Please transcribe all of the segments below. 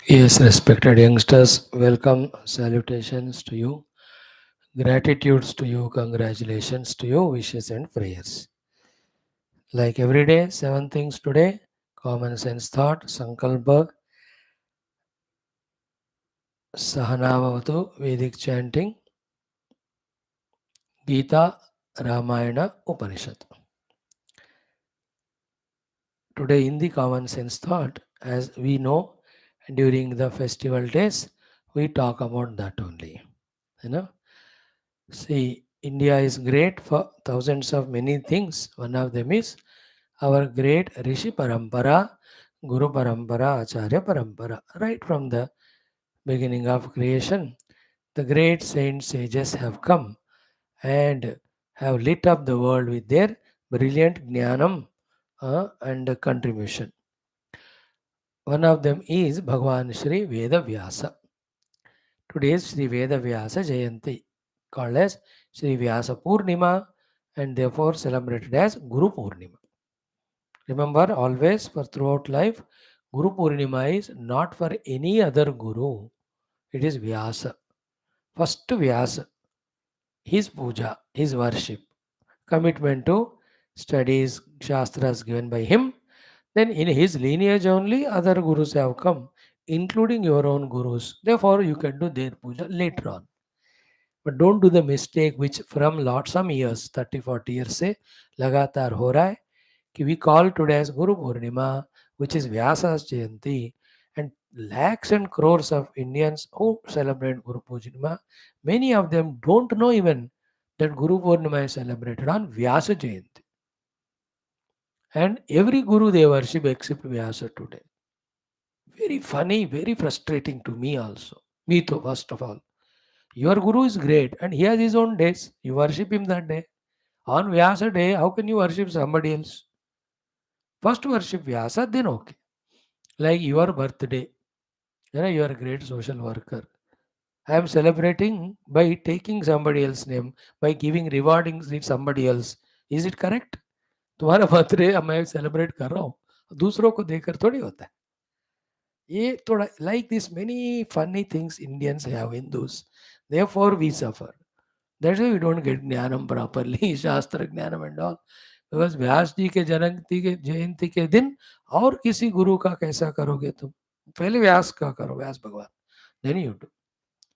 Yes, respected youngsters, welcome, salutations to you, gratitudes to you, congratulations to you, wishes and prayers. Like every day, 7 things today: common sense thought, sankalpa, sahanavavatu, Vedic chanting, Geetha, Ramayana, Upanishad. Today, in the common sense thought, as we know, during the festival days, we talk about that only. You know, see, India is great for thousands of many things. One of them is our great Rishi Parampara, Guru Parampara, Acharya Parampara. Right from the beginning of creation, the great saints, sages have come and have lit up the world with their brilliant jnanam and contribution. One of them is Bhagawan Sri Veda Vyasa. Today is Sri Veda Vyasa Jayanti, called as Sri Vyasa Purnima and therefore celebrated as Guru Purnima. Remember always for throughout life, Guru Purnima is not for any other Guru. It is Vyasa. First Vyasa, his puja, his worship, commitment to studies, Shastras given by him. Then in his lineage only other Gurus have come, including your own Gurus. Therefore you can do their puja later on. But don't do the mistake which from lots some years, 30, 40 years से लगातार हो रहा है कि we call today as Guru Purnima, which is Vyasa's Jayanti, and lakhs and crores of Indians who celebrate Guru Purnima, many of them don't know even that Guru Purnima is celebrated on Vyasa Jayanti. And every Guru they worship except Vyasa today. Very funny, very frustrating to me also. Me too, first of all. Your Guru is great and he has his own days. You worship him that day. On Vyasa day, how can you worship somebody else? First worship Vyasa, then okay. Like your birthday. You are a great social worker. I am celebrating by taking somebody else's name, by giving rewarding with somebody else. Is it correct? तुम्हारा birthday मैं celebrate कर रहा हूँ दूसरों को देकर थोड़ी होता है ये थोड़ा like this many funny things Indians have Hindus. Therefore we suffer. That's why we don't get ज्ञानम properly, शास्त्र ज्ञानम and all. Because व्यास जी के जयंती के दिन और किसी गुरु का कैसा करोगे तुम पहले व्यास का करो व्यास भगवान then you do.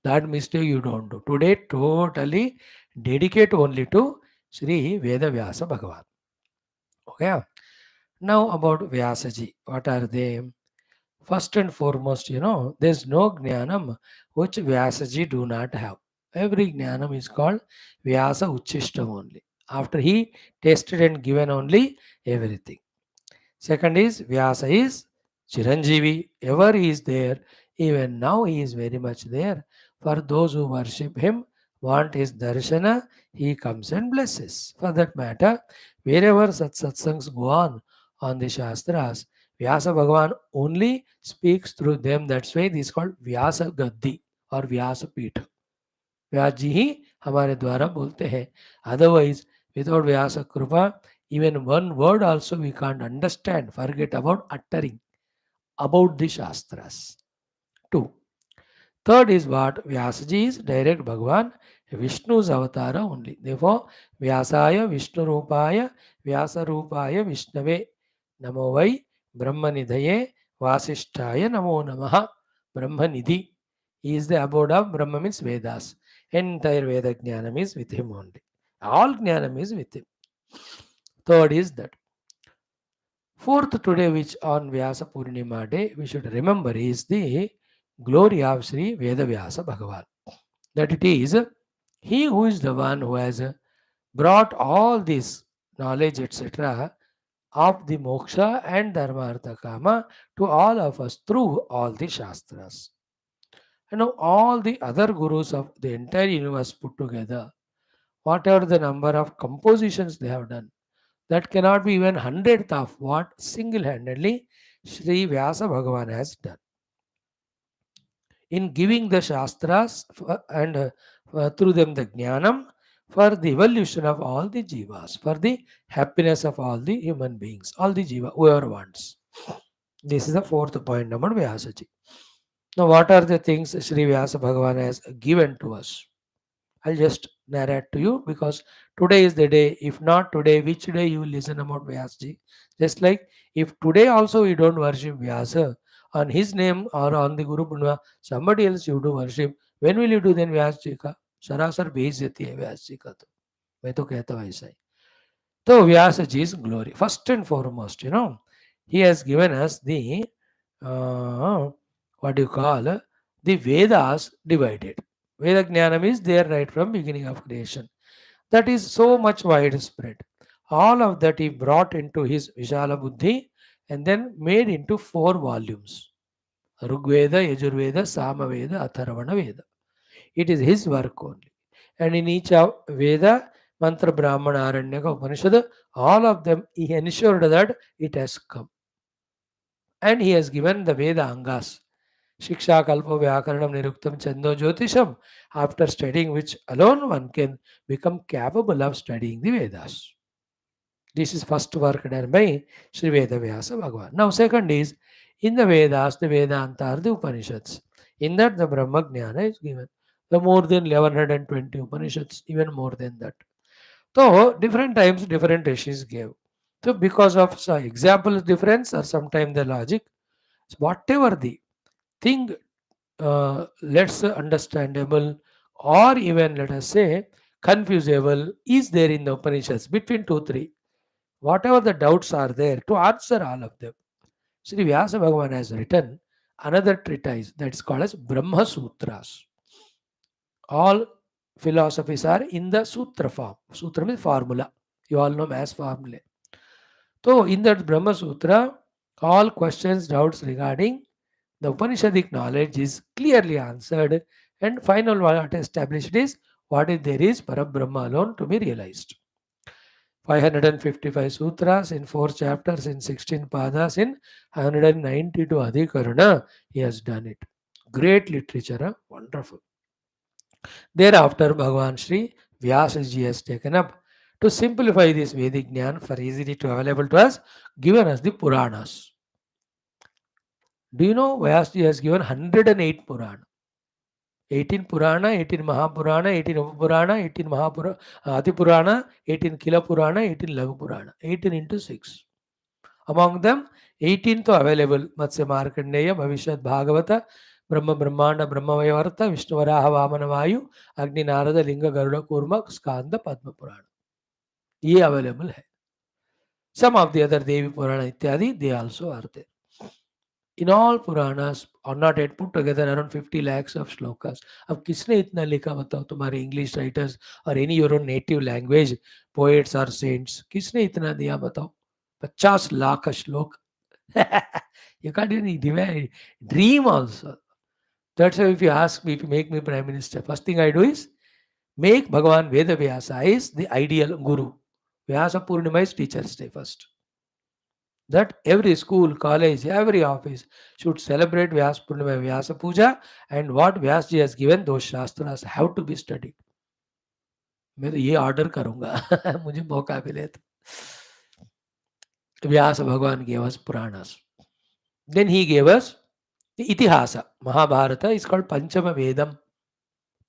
That mistake you don't do. Today totally dedicate only to Sri Veda Vyasa Bhagavan. Okay. Now about Vyasaji. What are they? First and foremost, there's no Jnanam which Vyasaji do not have. Every Jnanam is called Vyasa Uchishtam only. After he tested and given only everything. Second is Vyasa is Chiranjeevi. Ever he is there. Even now he is very much there. For those who worship him, want his darshana, he comes and blesses. For that matter, wherever such satsangs go on the Shastras, Vyasa Bhagavan only speaks through them. That's why this is called Vyasa Gaddi or Vyasa Pita. व्यास जी ही हमारे द्वारा बोलते हैं otherwise without Vyasa Krupa even one word also we can't understand forget about uttering about the Shastras. 2. Third is what Vyasaji is direct Bhagavan Vishnu's avatar only. Therefore Vyasaya Vishnu Rupaya Vyasa Rupaya Vishnave Namo Vai Brahmanidhaye Vasishtaya Namo Namaha Brahmanidhi. He is the abode of Brahma means Vedas. Entire Veda Jnanam is with him only. All Jnanam is with him. Third is that. Fourth today, which on Vyasa Purnima day, we should remember is the glory of Sri Veda Vyasa Bhagavan. That it is he who is the one who has brought all this knowledge, etc., of the moksha and dharmartha kama to all of us through all the shastras. All the other gurus of the entire universe put together, whatever the number of compositions they have done, that cannot be even hundredth of what single-handedly Sri Vyasa Bhagavan has done. In giving the Shastras and through them the Jnanam for the evolution of all the Jivas, for the happiness of all the human beings, all the Jiva, whoever wants. This is the fourth point number Vyasaji. Now, what are the things Sri Vyasa Bhagavan has given to us? I'll just narrate to you because today is the day. If not today, which day you will listen about Vyasji? Just like if today also you don't worship Vyasa on his name or on the Guru Purnima, somebody else you do worship. When will you do then Vyasji ka? सरासर बेइज्जती है व्यास जी का तो मैं तो कहता हूँ ऐसा ही तो व्यास जी is glory first and foremost he has given us the what do you call the Vedas divided. Veda Jnanam is there right from beginning of creation. That is so much widespread. All of that he brought into his Vishala Buddhi and then made into 4 volumes. Rigveda, Yajurveda, Samaveda, Atharvana Veda. It is his work only. And in each of Veda, Mantra, Brahmana, Aranyaka, Upanishad, all of them he ensured that it has come. And he has given the Veda Angas. Shiksha, Kalpa, Vyakaranam, Niruktam, Chando, Jyotisham. After studying which alone one can become capable of studying the Vedas. This is first work done by Sri Veda Vyasa Bhagavan. Now second is, in the Vedas, the Vedanta are the Upanishads. In that the Brahma Jnana is given. The more than 1120 Upanishads, even more than that. So different times different issues gave. So because of example difference or sometimes the logic, so whatever the thing let's understandable or even let us say confusable is there in the Upanishads between 2 3 whatever the doubts are there to answer all of them. Sri Vyasa Bhagavan has written another treatise that is called as Brahma Sutras. All philosophies are in the sutra form. Sutra means formula. You all know mass formula. So in that Brahma Sutra, all questions, doubts regarding the Upanishadic knowledge is clearly answered, and final what established is what is there is Parabrahma alone to be realized. 555 sutras in 4 chapters in 16 padas in 192 adhikarana. He has done it. Great literature, huh? Wonderful. Thereafter, Bhagavan Sri Vyasaji has taken up to simplify this Vedic Jnana for easily to available to us, given us the Puranas. Do you know Vyasaji has given 108 Purana? 18 Purana, 18 Mahapurana, 18 Upapurana, 18 Adi Purana, 18 Kila Purana, 18 Laghu Purana. 18 into 6. Among them, 18 to available Matsya Markandeya, Bhavishyat Bhagavata, Brahma Brahmanda, Brahma Vayavarta, Vishnu Varaha Vamana Vayu, Agni Narada, Linga Garuda Kurma, Skanda, Padma Purana. ये available है. Some of the other Devi Purana इत्यादि they also are there. In all Puranas are not yet put together around 50 lakhs of shlokas. अब किसने इतना लिखा बताओ तुम्हारे English writers or any your own native language poets or saints किसने इतना दिया बताओ 50 लाख श्लोक you can't even dream also. That's why if you ask me, if you make me Prime Minister, first thing I do is make Bhagavan Veda Vyasa is the ideal Guru. Vyasa Purnima is Teacher's Day first. That every school, college, every office should celebrate Vyasa Purnima, Vyasa Puja, and what Vyasji has given, those Shastras have to be studied. मैं तो ये order करूंगा मुझे मौका मिले तो व्यास भगवान gave us Puranas. Then he gave us the Itihasa. Mahabharata is called Panchama Vedam.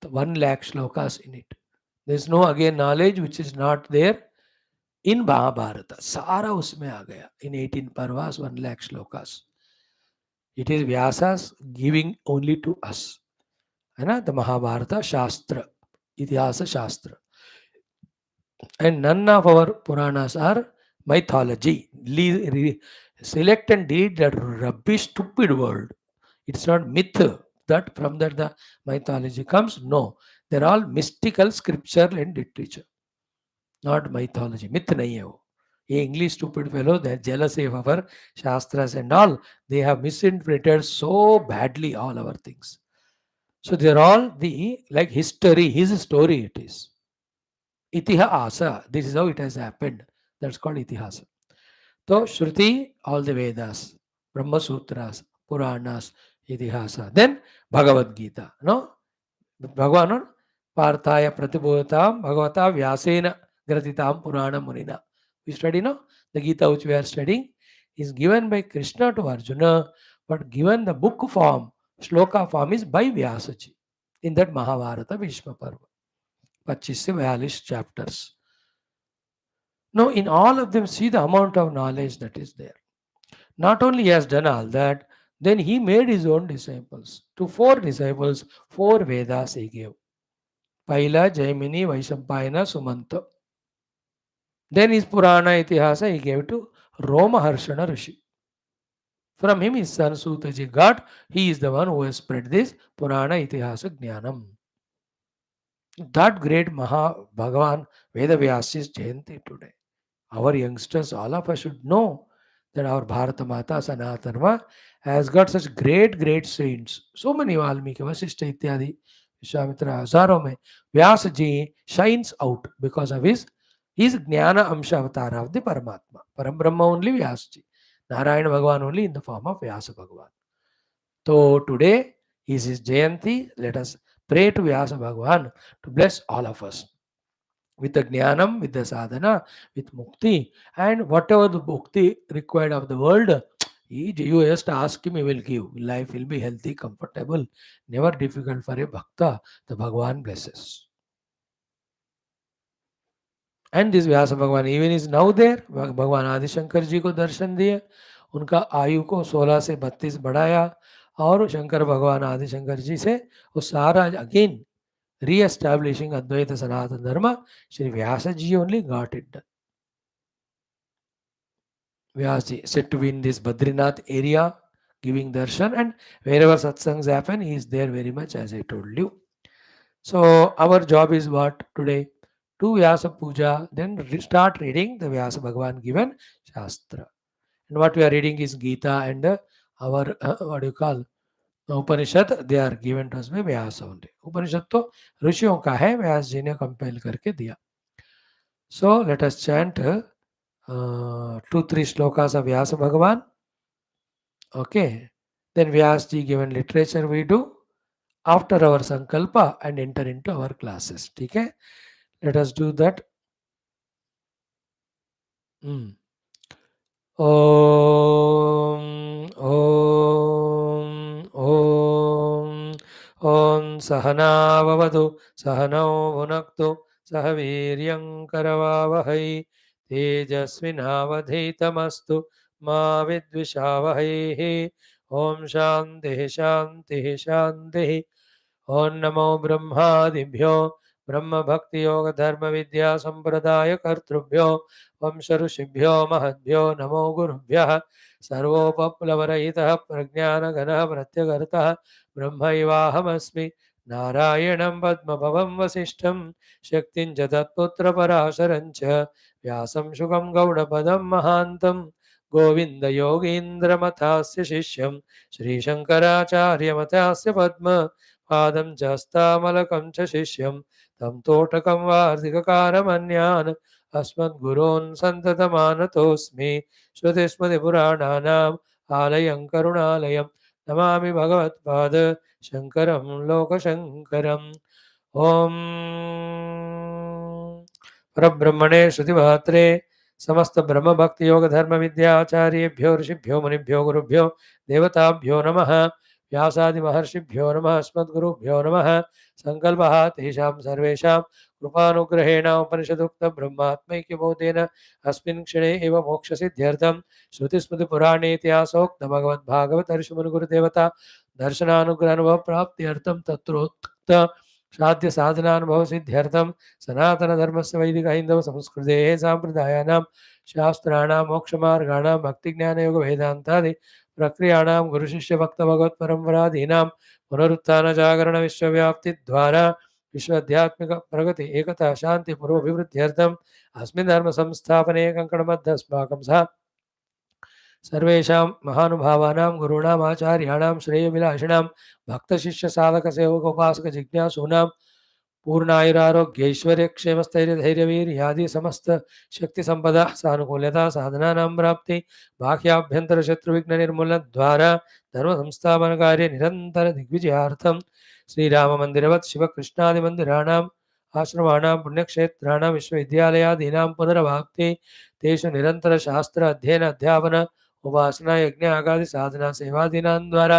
1 lakh shlokas in it. There is no again knowledge which is not there in Mahabharata. सारा उसमें आ गया. In 18 parvas, 1 lakh shlokas. It is Vyasa's giving only to us. है ना? The Mahabharata Shastra, Itihasa Shastra. And none of our Puranas are mythology. Select and delete that rubbish, stupid word. It's not myth that from that the mythology comes. No, they're all mystical scripture and literature, not mythology. Myth nahi hai wo. ये English stupid fellow, they're jealous of our shastras and all. They have misinterpreted so badly all our things. So they're all the like history, his story it is. Itihasa, this is how it has happened. That's called Itihasa. So Shruti, all the Vedas, Brahma Sutras, Puranas, Itihasa. Then Bhagavad Gita. No? Bhagavan Parthaya Pratibhodatam Bhagavata Vyasena Gratitam Purana Munina. We study now. The Gita which we are studying is given by Krishna to Arjuna, but given the book form Shloka form is by Vyasaji in that Mahabharata Bhishma Parva. 25 से 42 chapters. Now, in all of them, see the amount of knowledge that is there. Not only he has done all that, then he made his own disciples. To 4 disciples, 4 Vedas he gave. Paila, Jaimini, Vaishampayana, Sumanta. Then his Purana Itihasa he gave to Roma Harshana Rishi. From him his son Sutaji got, he is the one who has spread this Purana Itihasa Jnanam. That great Maha Bhagavan Veda Vyas is Jayanti today. Our youngsters, all of us should know that our Bharata Mata Sanatanma has got such great saints. So many Valmiki, Vasishta Ityadi, Vishwamitra, Hazaron mein Vyasa ji shines out because of his Jnana Amsha Avatara of the Paramatma. Param Brahma only Vyasa ji. Narayana Bhagavan only in the form of Vyasa Bhagavan. So today is his Jayanti. Let us pray to Vyasa Bhagavan to bless all of us with the Jnanam, with the Sadhana, with Mukti, and whatever the Mukti required of the world, you just ask him, he will give. Life will be healthy, comfortable, never difficult for a Bhakta. The Bhagavan blesses. And this Vyasa Bhagavan even is now there. भगवान आदि शंकर जी को दर्शन दिए, उनका आयु को 16 से 32 बढ़ाया, और शंकर भगवान आदि शंकर जी से वो सारा again re-establishing Advaita Sanatana Dharma, Sri Vyasaji only got it done. Vyasaji said to be in this Badrinath area giving darshan, and wherever satsangs happen, he is there very much, as I told you. So our job is what today? Do Vyasa Puja, then start reading the Vyasa Bhagavan given Shastra. And what we are reading is Geetha and our, what do you call, Upanishad they are given to us by Vyasa only. Upanishad तो ऋषियों का है, व्यास जी ने compel करके दिया. So let us chant 2-3 shlokas of Vyasa Bhagwan. Okay, then Vyasa ji given literature we do after our sankalp and enter into our classes. ठीक है, let us do that. ओम ओम ओम ओम सहनाववतु सहनौ भुनक्तु सह वीर्यं करवावहै तेजस्विनावधीतमस्तु मा विद्विषावहैः. ओम शान्तिः शान्तिः शान्तिः. ओम नमो ब्रह्मादिभ्यो ब्रह्म भक्ति योग धर्म विद्या संप्रदाय कर्तृभ्यो वंश ऋषिभ्यो महद्भ्यो नमो गुरुभ्यः. सर्वोपप्लवरहितः प्रज्ञानघनः प्रत्यगर्तः ब्रह्मैवाहमस्मि. नारायणं पद्मभवं वसिष्ठं शक्तिं च तत्पुत्रपराशरं च व्यासं शुकं गौडपदं महान्तं गोविन्दयोगीन्द्रमथास्य शिष्यं श्रीशङ्कराचार्यमथास्य पद्म पादं च हस्तामलकं च शिष्यं तं तोटकं वार्धिककारमन्यान् अस्मद्गुरोन् सन्ततमानतोऽस्मि. श्रुतिस्मृतिपुराणानाम् आलयं करुणालयं नमामि भगवत्पाद शङ्करं लोकशङ्करम्. ॐ परब्रह्मणे श्रुतिमात्रे समस्त ब्रह्म भक्ति योग धर्म विद्याचार्येभ्यो ऋषिभ्यो मुनिभ्यो गुरुभ्यो देवताभ्यो नमः. व्यासादि महर्षिभ्यो नमः. अस्मद्गुरुभ्यो नमः. संकल्पः तेषां सर्वेषां कृपानुग्रहेण उपनिषदुक्त ब्रह्मात्मैक्यबोधेन अस्मिन् क्षणे एव मोक्षसिद्ध्यर्थं श्रुतिस्मृतिपुराणेतिहासोक्त भगवद्भागवत ऋषिमुनिगुरुदेवता दर्शनानुग्रहानुभव प्राप्त्यर्थं तत्रोक्त साध्य साधनानुभव सिद्ध्यर्थं सनातनधर्मस्य वैदिक हिंदव संस्कृतेः साम्प्रदायानां शास्त्राणां मोक्षमार्गाणां भक्तिज्ञानयोग वेदान्तादि प्रक्रियाणां गुरुशिष्य भक्त भगवत परंपरादीनां पुनरुत्थान जागरण विश्वव्याप्ति द्वारा विश्व आध्यात्मिक प्रगति एकता शांति पूर्वाभिवृद्ध्यर्थम अस्मिन् धर्म संस्थापने कंकणबद्ध अस्माकं सह सर्वेषां महानुभावानां गुरूणाम् आचार्याणां श्रेयविलासिनां भक्तशिष्य साधक सेवक उपासक जिज्ञासूनां पूर्णायुरारोग्यैश्वर्य क्षेमस्थैर्य धैर्यवीर्यादि समस्त शक्ति संपदा सानुकूल्यता साधनानां प्राप्ति बाह्याभ्यंतर शत्रु विघ्न निर्मूलन द्वारा धर्म संस्थापन कार्य निरंतर दिग्विजयार्थं श्रीराम मंदिरवत् शिव कृष्णादि मंदिराणाम् आश्रमाणां पुण्यक्षेत्राणां विश्वविद्यालयादीनां पुनर्वाप्ति तेषु निरंतर शास्त्र अध्ययन अध्यापन उपासना यज्ञ आगादि साधना सेवादीनां द्वारा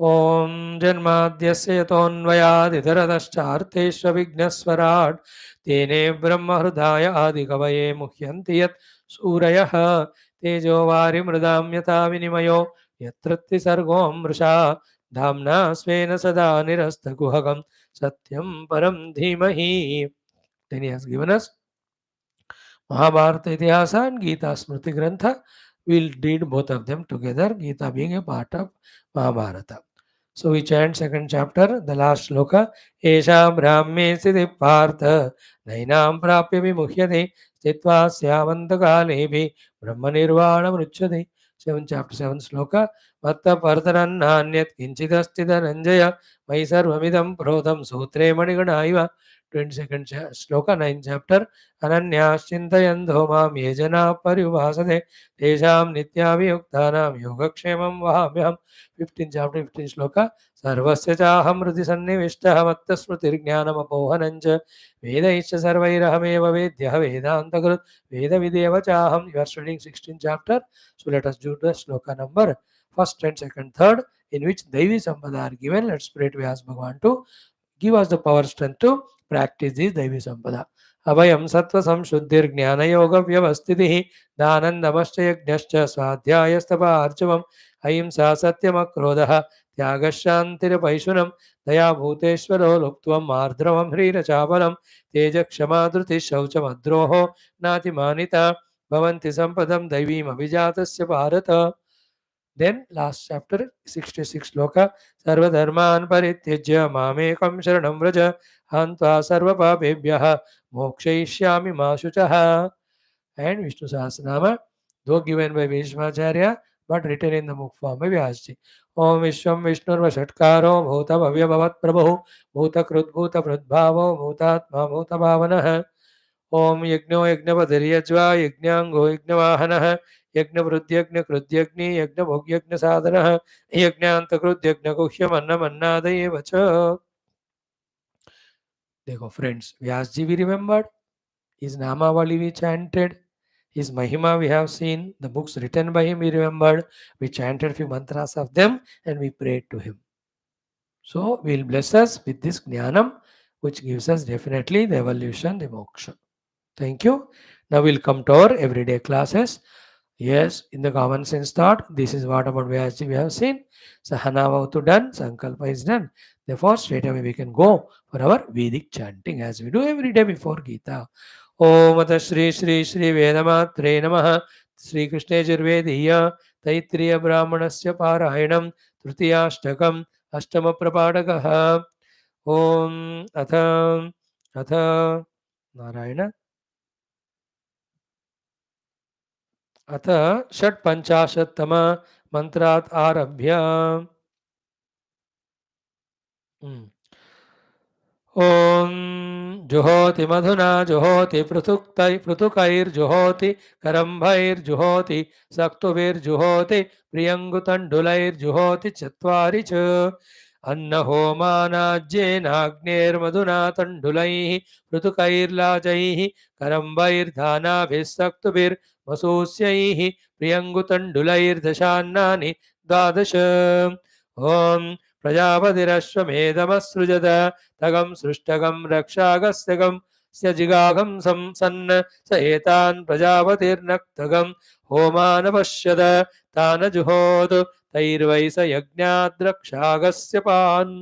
ॐ जन्माद्यस्य यतोऽन्वयादितरतश्चार्थेष्वभिघ्नस्वराट् तेने ब्रह्महृदाय आदिकवये मुह्यन्ति यत् सूरयः तेजो वारिमृदां यथा विनिमयो यत्र त्रिसर्गो मृषा धाम्ना स्वेन सदा निरस्तकुहकं सत्यं परं धीमहि. Then he has given us Mahabharata Itihasa and Gita Smriti Grantha. We'll read both of them together, Gita being a part of Mahabharata. So we chant second chapter, the last sloka. Esha brahme siddhi partha nainam prapya vimuhyate stitva syavantakaalevi brahma nirvana mruchyate. 7 chapter 7 sloka. Matta partanannanyat kinchidasti dhananjaya mai sarvamidam prodham sutre maniganaiva. 22nd sloka 9 chapter. अनन्याश्चिन्तयन्तो मां ये जनाः पर्युपासते तेषां नित्याभियुक्तानां योगक्षेमं वहाम्यहम्. 15 chapter 15 shloka. सर्वस्य चाहं हृदि सन्निविष्टः मत्तस्मृतिर्ज्ञानमपोहनं च वेदैश्च सर्वैरहमेव वेद्यः वेदान्तकृत् वेदविदेव चाहम्. You are studying 16 chapter, so let us do the shloka number first and second third, in which Daivi Sampada are given. Let's pray to Vyasa Bhagavan to give us the power strength to practice this Daivi Sampada. अभयं सत्त्वसंशुद्धिर्ज्ञानयोगव्यवस्थितिः दानन्दमश्च यज्ञश्च स्वाध्यायस्तपार्चवम् अहिंसा सत्यमक्रोधः त्यागशान्तिरपैशुनं दयाभूतेश्वरो लुप्त्वम् आर्द्रवं ह्रीरचापलं तेजक्षमा धृतिः शौचमद्रोहो नातिमानिता भवन्ति सम्पदं दैवीमभिजातस्य Bharat. Then last chapter 66 sloka. Sarvadharman parityajya mamekam sharanam vraja hantva sarvapapebhyah mokshayishyami ma shuchah. And Vishnu Sahasranama, though given by Vishmacharya but written in the book form by Vyasji. Om Vishwam Vishnurva Shatkaro Bhuta Bhavya Bhavat Prabhu Bhuta Krut Bhuta Pradbhavo Bhutatma Bhuta Bhavanah. ओम यज्ञो यज्ञपतिर्यज्वा यज्ञांगो यज्ञवाहनः यज्ञवृद्ध्यज्ञकृद्यग्नि यज्ञभोग्यज्ञसाधनः यज्ञान्तकृद्यज्ञगुह्यमन्नमन्नादयेव च. देखो friends, Vyas ji we remembered, his Namavali we chanted, his Mahima we have seen, the books written by him we remembered, we chanted few mantras of them and we prayed to him. So we will bless us with this Jnanam, which gives us definitely the evolution, the moksha. Thank you. Now we'll come to our everyday classes. Yes, in the common sense thought, this is what about Vyasaji we have seen. Sahana Vavatu done, Sankalpa is done. Therefore, straight away we can go for our Vedic chanting as we do every day before Geetha. Om Ata Shri Shri Shri Vedamatre Namaha Shri Krishna Jirvediya Taittiriya Brahmanasya Parayanam Trutiyashtakam Ashtama Prapadakaha. Om Atha Narayana अथ षट्पञ्चाशत्तम मन्त्रात् आरभ्य ॐ जुहोति मधुना जुहोति पृथुकैर्जुहोति करम्भैर्जुहोति सक्तुभिर्जुहोति प्रियङ्गुतण्डुलैर्जुहोति चत्वारि च अन्नहोमानाज्येनाग्नेर्मधुना तण्डुलैः पृथुकैर्लाजैः करम्भैर्धानाभिः सक्तुभिर्मसूस्यैः प्रियङ्गुतण्डुलैर्दशान्नानि द्वादश. ॐ प्रजापतिरश्वमेधमसृजत तगं सृष्टगं रक्षागस्त्यगं स्यजिगागं सन्न स एतान् प्रजापतिर्नक्तगं होमानपश्यत तानजुहोत् तैर्वै स यज्ञाद्रक्षागस्य पान्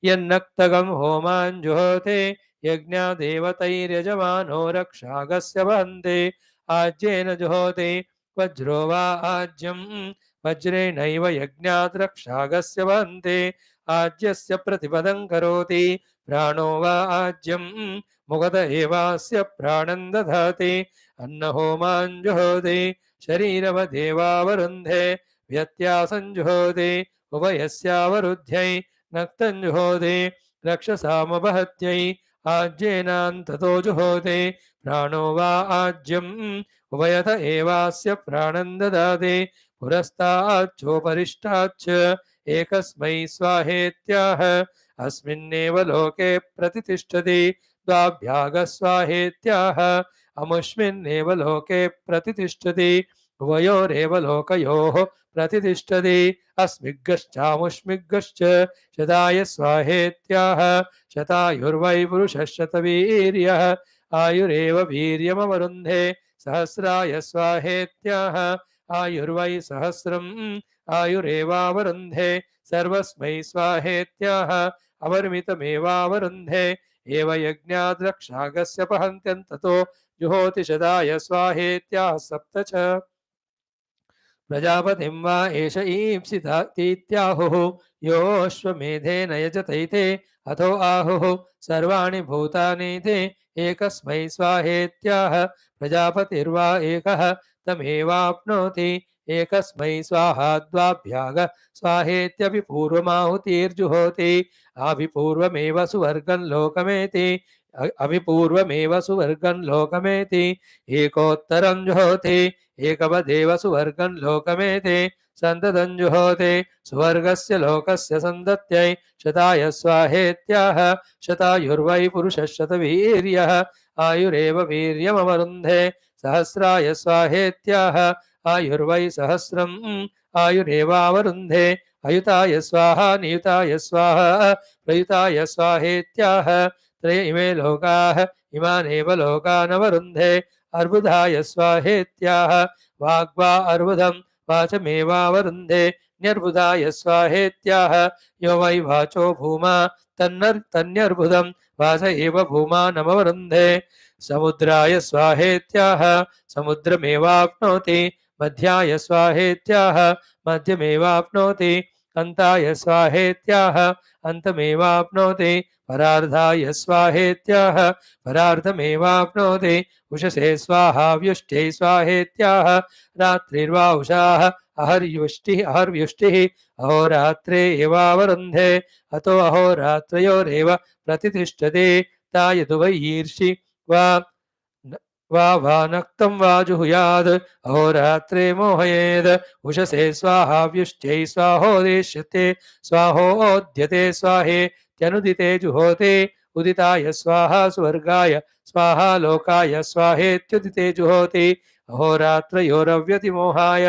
यन्नक्तगं होमान् जुहोते यज्ञादेवतैर्यजमानो रक्षागस्य वन्दे आज्येन जुहोते वज्रो वा आज्यं वज्रेणैव यज्ञात् रक्षागस्य वन्दे आज्यस्य प्रतिपदं करोति प्राणो वा आज्यं मुगत एवास्य प्राणं दधाति अन्नहोमान् जुहोति शरीरवदेवावरुन्धे व्यत्यासं जुहोति उभयस्यावरुद्ध्यै नक्तं जुहोति रक्षसामपहत्यै आज्येनान्ततो जुहोति प्राणो वा आज्यं उभयत एवास्य प्राणं ददाति पुरस्ताच्चोपरिष्टाच्च एकस्मै स्वाहेत्याह अस्मिन्नेव लोके प्रतितिष्ठति द्वाभ्यागस्वाहेत्याह अमुष्मिन्नेव लोके प्रतितिष्ठति उभयोरेव लोकयोः प्रतिष्ठति अस्मिग्गश्चामुष्मिग्गश्च शताय स्वाहेत्याह शतायुर्वै पुरुषः शतवीर्यः आयुरेव वीर्यमवरुन्धे सहस्राय स्वाहेत्याह आयुर्वै सहस्रम् आयुरेवावरुन्धे सर्वस्मै स्वाहेत्याह अवर्मितमेवावरुन्धे एव यज्ञाद् रक्षागस्य पहन्त्यन्ततो जुहोति शताय स्वाहेत्याह सप्त च प्रजापतिं वा एष ईप्सितातीत्याहुः योऽश्वमेधेन यजतैते अथो आहुः सर्वाणि भूतानीति एकस्मै स्वाहेत्याह प्रजापतिर्वा एकः तमेवाप्नोति एकस्मै स्वाहा द्वाभ्याग स्वाहेत्यपि पूर्वमाहुतिर्जुहोति अभिपूर्वमेव सुवर्गं लोकमेति अभिपूर्वमेव सुवर्गं लोकमेति एकोत्तरं जुहोति एकवदेव सुवर्गं लोकमेति सन्ततं जुहोति सुवर्गस्य लोकस्य सन्दत्यै शताय स्वाहेत्याह शतायुर्वै पुरुषः शतवीर्यः आयुरेव वीर्यमवरुन्धे सहस्राय स्वाहेत्याह आयुर्वै सहस्रम् आयुरेवावरुन्धे अयुताय स्वाहा नियुताय स्वाहा प्रयुताय स्वाहेत्याह त्रय इमे लोकाः इमानेव लोकानवरुन्धे अर्बुदाय स्वाहेत्याह वाग्वा अर्बुदं वाचमेवावरुन्धे न्यर्बुदाय स्वाहेत्याह यो वै वाचो भूमा तन्यर्बुदं वाच एव भूमानमवरुन्धे समुद्राय स्वाहेत्याह समुद्रमेवाप्नोति मध्याय स्वाहेत्याह मध्यमेवाप्नोति अन्ताय स्वाहेत्याह अन्तमेवाप्नोति परार्धाय स्वाहेत्याह परार्धमेवाप्नोति उषसे स्वाहा व्युष्टै स्वाहेत्याह रात्रिर्वा उषाः अहर्व्युष्टिः अहोरात्रे एवावरुन्धे अतो अहोरात्रयोरेव प्रतितिष्ठति तायदुवैर्षि वा नक्तं वा जुहुयात् अहोरात्रे मोहयेत् उषसे स्वाहा व्युष्टै स्वाहोदेष्यते स्वाहोद्यते स्वाहेत्यनुदिते जुहोते उदिताय स्वाहा स्वर्गाय स्वाहा लोकाय स्वाहेत्युदिते जुहोति अहोरात्रयोरव्यतिमोहाय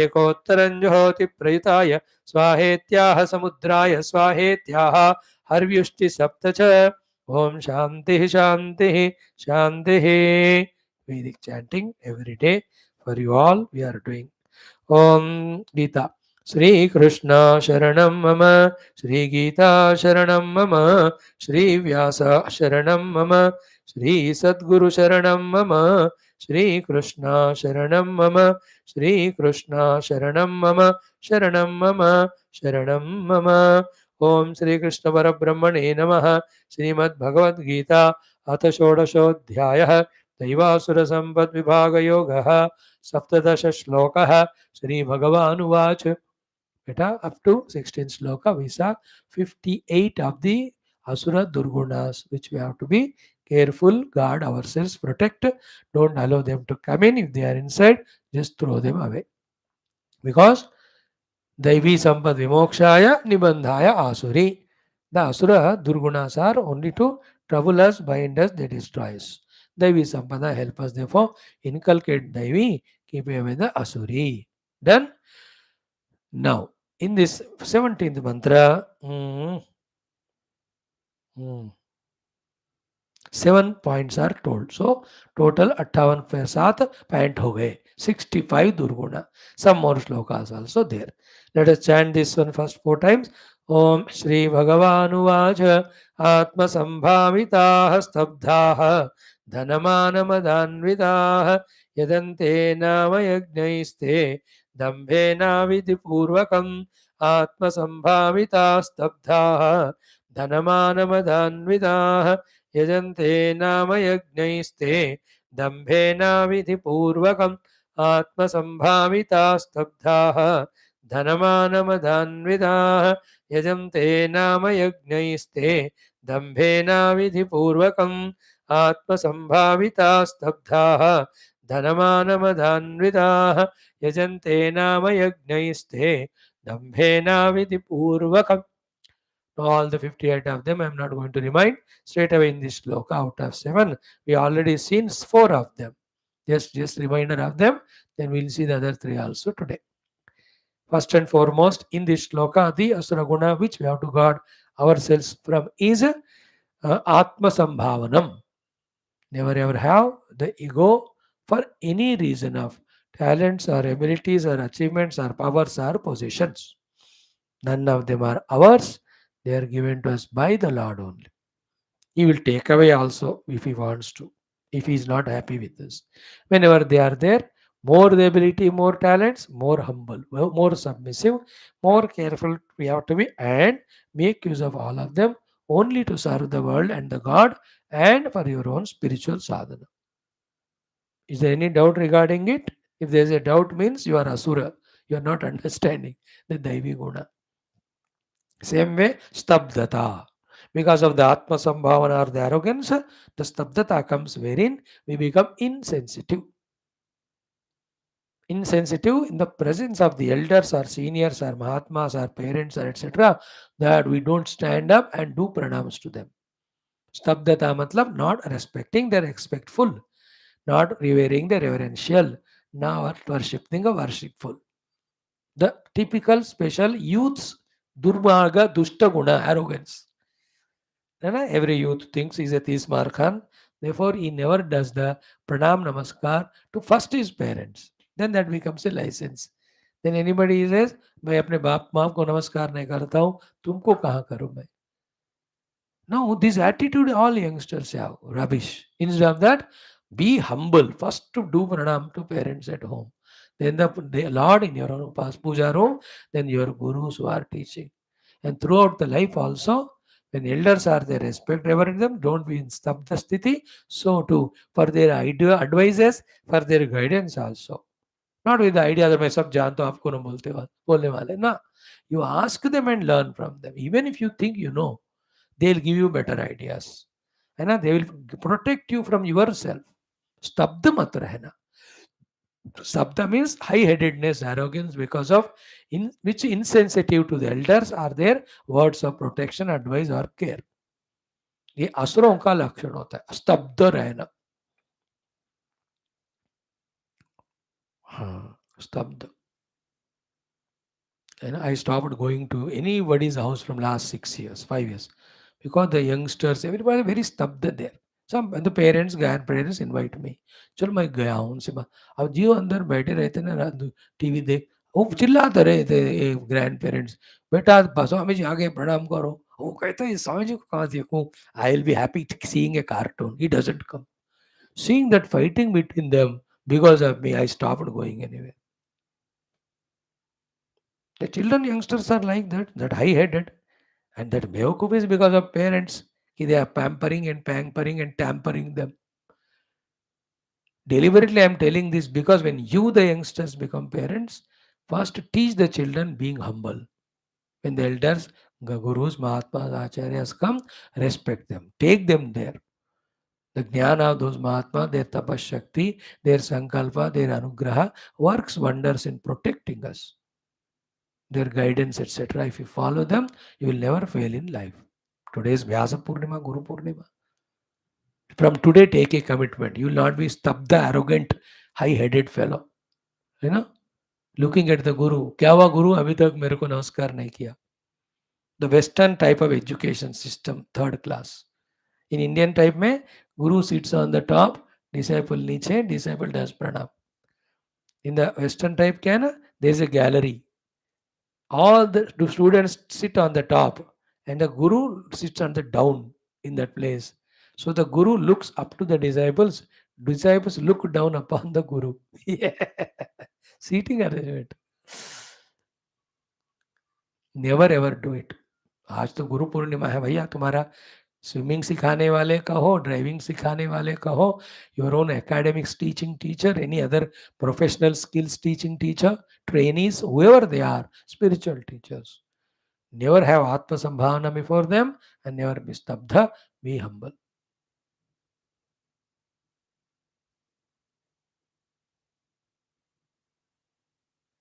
एकोत्तरं जुहोति प्रयुताय स्वाहेत्याह समुद्राय स्वाहेत्याह हर्व्युष्टि सप्त च ओम शांति शांति शांति Vedic chanting every day for you all we are doing Om Geetha Shri Krishna Sharanam Mama Shri Geetha Sharanam Mama Shri Vyasa Sharanam Mama Shri Sadguru Sharanam Mama Shri Krishna Sharanam Mama Shri Krishna Sharanam Mama Sharanam Mama Sharanam Mama Om Shri Krishna Parabrahmane Namaha Srimad Bhagavad Gita Atha Shodashodhyayah दैवासुर संपद विभाग योगः सप्तदश श्लोकः श्री भगवान उवाच बेटा up to 16 shloka we saw 58 of the asura durgunas which we have to be careful, guard ourselves, protect, don't allow them to come in. If they are inside, just throw them away because Daivi Sampad Vimokshaya Nibandhaya Asuri. The Asura Durgunas are only to trouble us, bind us, they destroy us. Daivi Sampada help us, therefore inculcate Daivi, keep away the Asuri. Done? Now, in this 17th mantra, 7 points are told. So, total 58 के साथ point हो गए. 65 Durguna. Some more shlokas also there. Let us chant this one first 4 times. Om Shri Bhagavanuvacha Atma Sambhavitaah Stabdhaah Dhanamanamadhanvitaah Yadante Namayagnaiste Dambhena Vidipurvakam Atma Sambhavitaah Stabdhaah Dhanamanamadhanvitaah यजन्ते नाम यज्ञैस्ते दम्भेना विधिपूर्वकम् आत्मसम्भाविताः स्तब्धाः धनमानमदान्विताः यजन्ते नाम यज्ञैस्ते दम्भेना विधिपूर्वकम् आत्मसम्भाविताः स्तब्धाः धनमानमदान्विताः यजन्ते नाम यज्ञैस्ते दम्भेना विधिपूर्वकम्. All the 58 of them I am not going to remind. Straight away in this sloka out of 7 we already seen 4 of them. Just reminder of them, then we will see the other 3 also today. First and foremost, in this shloka, the Asura Guna which we have to guard ourselves from is Atma Sambhavanam. Never ever have the ego for any reason of talents or abilities or achievements or powers or possessions. None of them are ours. They are given to us by the Lord only. He will take away also if He wants to, if He is not happy with us. Whenever they are there, more the ability, more talents, more humble, more submissive, more careful we have to be, and make use of all of them only to serve the world and the God and for your own spiritual sadhana. Is there any doubt regarding it? If there is a doubt, means you are asura. You are not understanding the Daivi Guna. Same way, stabdata. Because of the Atma Sambhavana or the arrogance, the stabdata comes wherein we become insensitive. Insensitive in the presence of the elders or seniors or Mahatmas or parents or etc. That we don't stand up and do pranams to them. Stabdata matlab not respecting the respectful, not revering the reverential, not worshipping the worshipful. The typical special youth's durmaga dushta guna, arrogance. Every youth thinks he's a Tismar Khan. Therefore, he never does the pranam namaskar to first his parents. Then that becomes a license. Then anybody says, मैं अपने बाप माँ को नमस्कार नहीं करता हूँ, तुमको कहाँ करूँ मैं? No, this attitude all youngsters have, rubbish. Instead of that, be humble. First to do pranam to parents at home. Then the Lord in your own puja room, then your gurus who are teaching. And throughout the life also, when elders are there, respect reverend them, don't be in stabdha sthiti. So too, for their idea, advices, for their guidance also. Not with the idea that मैं सब जानता हूँ आपको ना बोलने वाले ना. You ask them and learn from them. Even if you think you know, they'll give you better ideas. है they will protect you from yourself. स्तब्ध मत रहना. Sabda means high-headedness, arrogance, because of which insensitive to the elders are their words of protection, advice or care. ये असुरों का लक्षण होता है स्तब्ध रहना. हाँ, स्तब्ध. And I stopped going to anybody's house from last 6 years, 5 years, because the youngsters, everybody very stubbed there. Some the parents, grandparents invite me. चलो मैं गया हूँ उनसे अब जियो अंदर बैठे रहते ना टीवी देख वो चिल्लाते रहे थे ग्रैंड पेरेंट्स बेटा स्वामी जी आगे प्रणाम करो वो कहते हैं स्वामी जी को कहाँ देखूँ I will be happy seeing a cartoon he doesn't come seeing that fighting between them because of me I stopped going anywhere. The children, youngsters are like that high-headed. And that Beokup is because of parents. They are pampering and tampering them. Deliberately, I am telling this because when you, the youngsters, become parents, first teach the children being humble. When the elders, the gurus, mahatmas, acharyas come, respect them. Take them there. The jnana of those mahatmas, their tapas shakti, their sankalpa, their anugraha works wonders in protecting us. Their guidance, etc. If you follow them, you will never fail in life. Today is Vyasa Purnima, Guru Purnima. From today, take a commitment. You will not be stabda, arrogant, high-headed fellow. You know, looking at the Guru. क्या हुआ गुरु अभी तक मेरे को नमस्कार नहीं किया. The Western type of education system, third class. In Indian type में Guru sits on the top, disciple नीचे, disciple does pranam. In the Western type क्या है ना? There is a gallery. All the students sit on the top and the Guru sits on the down in that place. So the Guru looks up to the disciples look down upon the Guru. Yeah. Seating arrangement. Never ever do it. आज तो गुरु पूर्णिमा है भैया तुम्हारा swimming सिखाने वाले का हो driving सिखाने वाले का हो your own academics teaching teacher any other professional skills teaching teacher trainees whoever they are spiritual teachers never have atma sambhavana before them and never be stabdha be humble.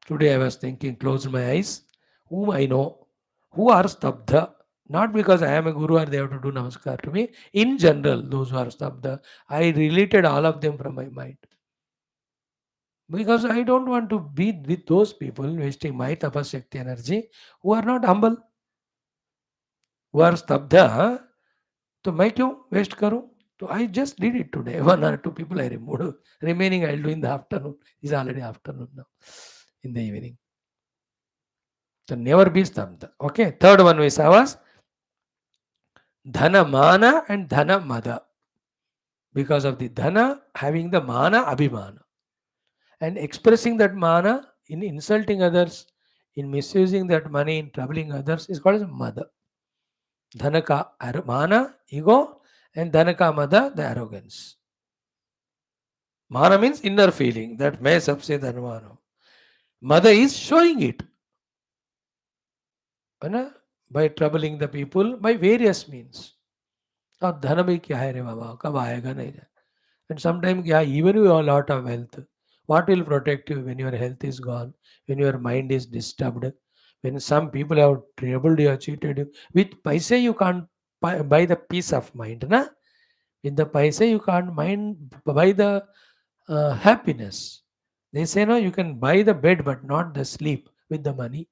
Today I was thinking, closed my eyes, whom I know, who are stabdha, not because I am a guru or they have to do namaskar to me. In general, those who are stabdha, I related all of them from my mind. Because I don't want to be with those people wasting my tapashakti energy who are not humble, who are stabdha. तो मैं क्यों waste करूं? तो I just did it today. One or two people I removed. Remaining I'll do in the afternoon. It's already afternoon now. In the evening. So never be stabdha. Okay. Third one we saw was dhana mana and dhana mada. Because of the dhana having the mana abhimana. And expressing that mana in insulting others, in misusing that money, in troubling others is called as mada. Dhanaka mana, ego, and dhanaka mada, the arrogance. Mana means inner feeling that मैं सबसे धनवान हूँ. Mada is showing it, है ना, by troubling the people by various means. और धन भी क्या है रे बाबा, कब आएगा नहीं जाए. And sometimes yeah, even you have a lot of wealth, what will protect you when your health is gone, when your mind is disturbed, when some people have troubled you or cheated you? With paise you can't buy the peace of mind, na? With the paise you can't buy the happiness. They say no, you can buy the bed but not the sleep with the money.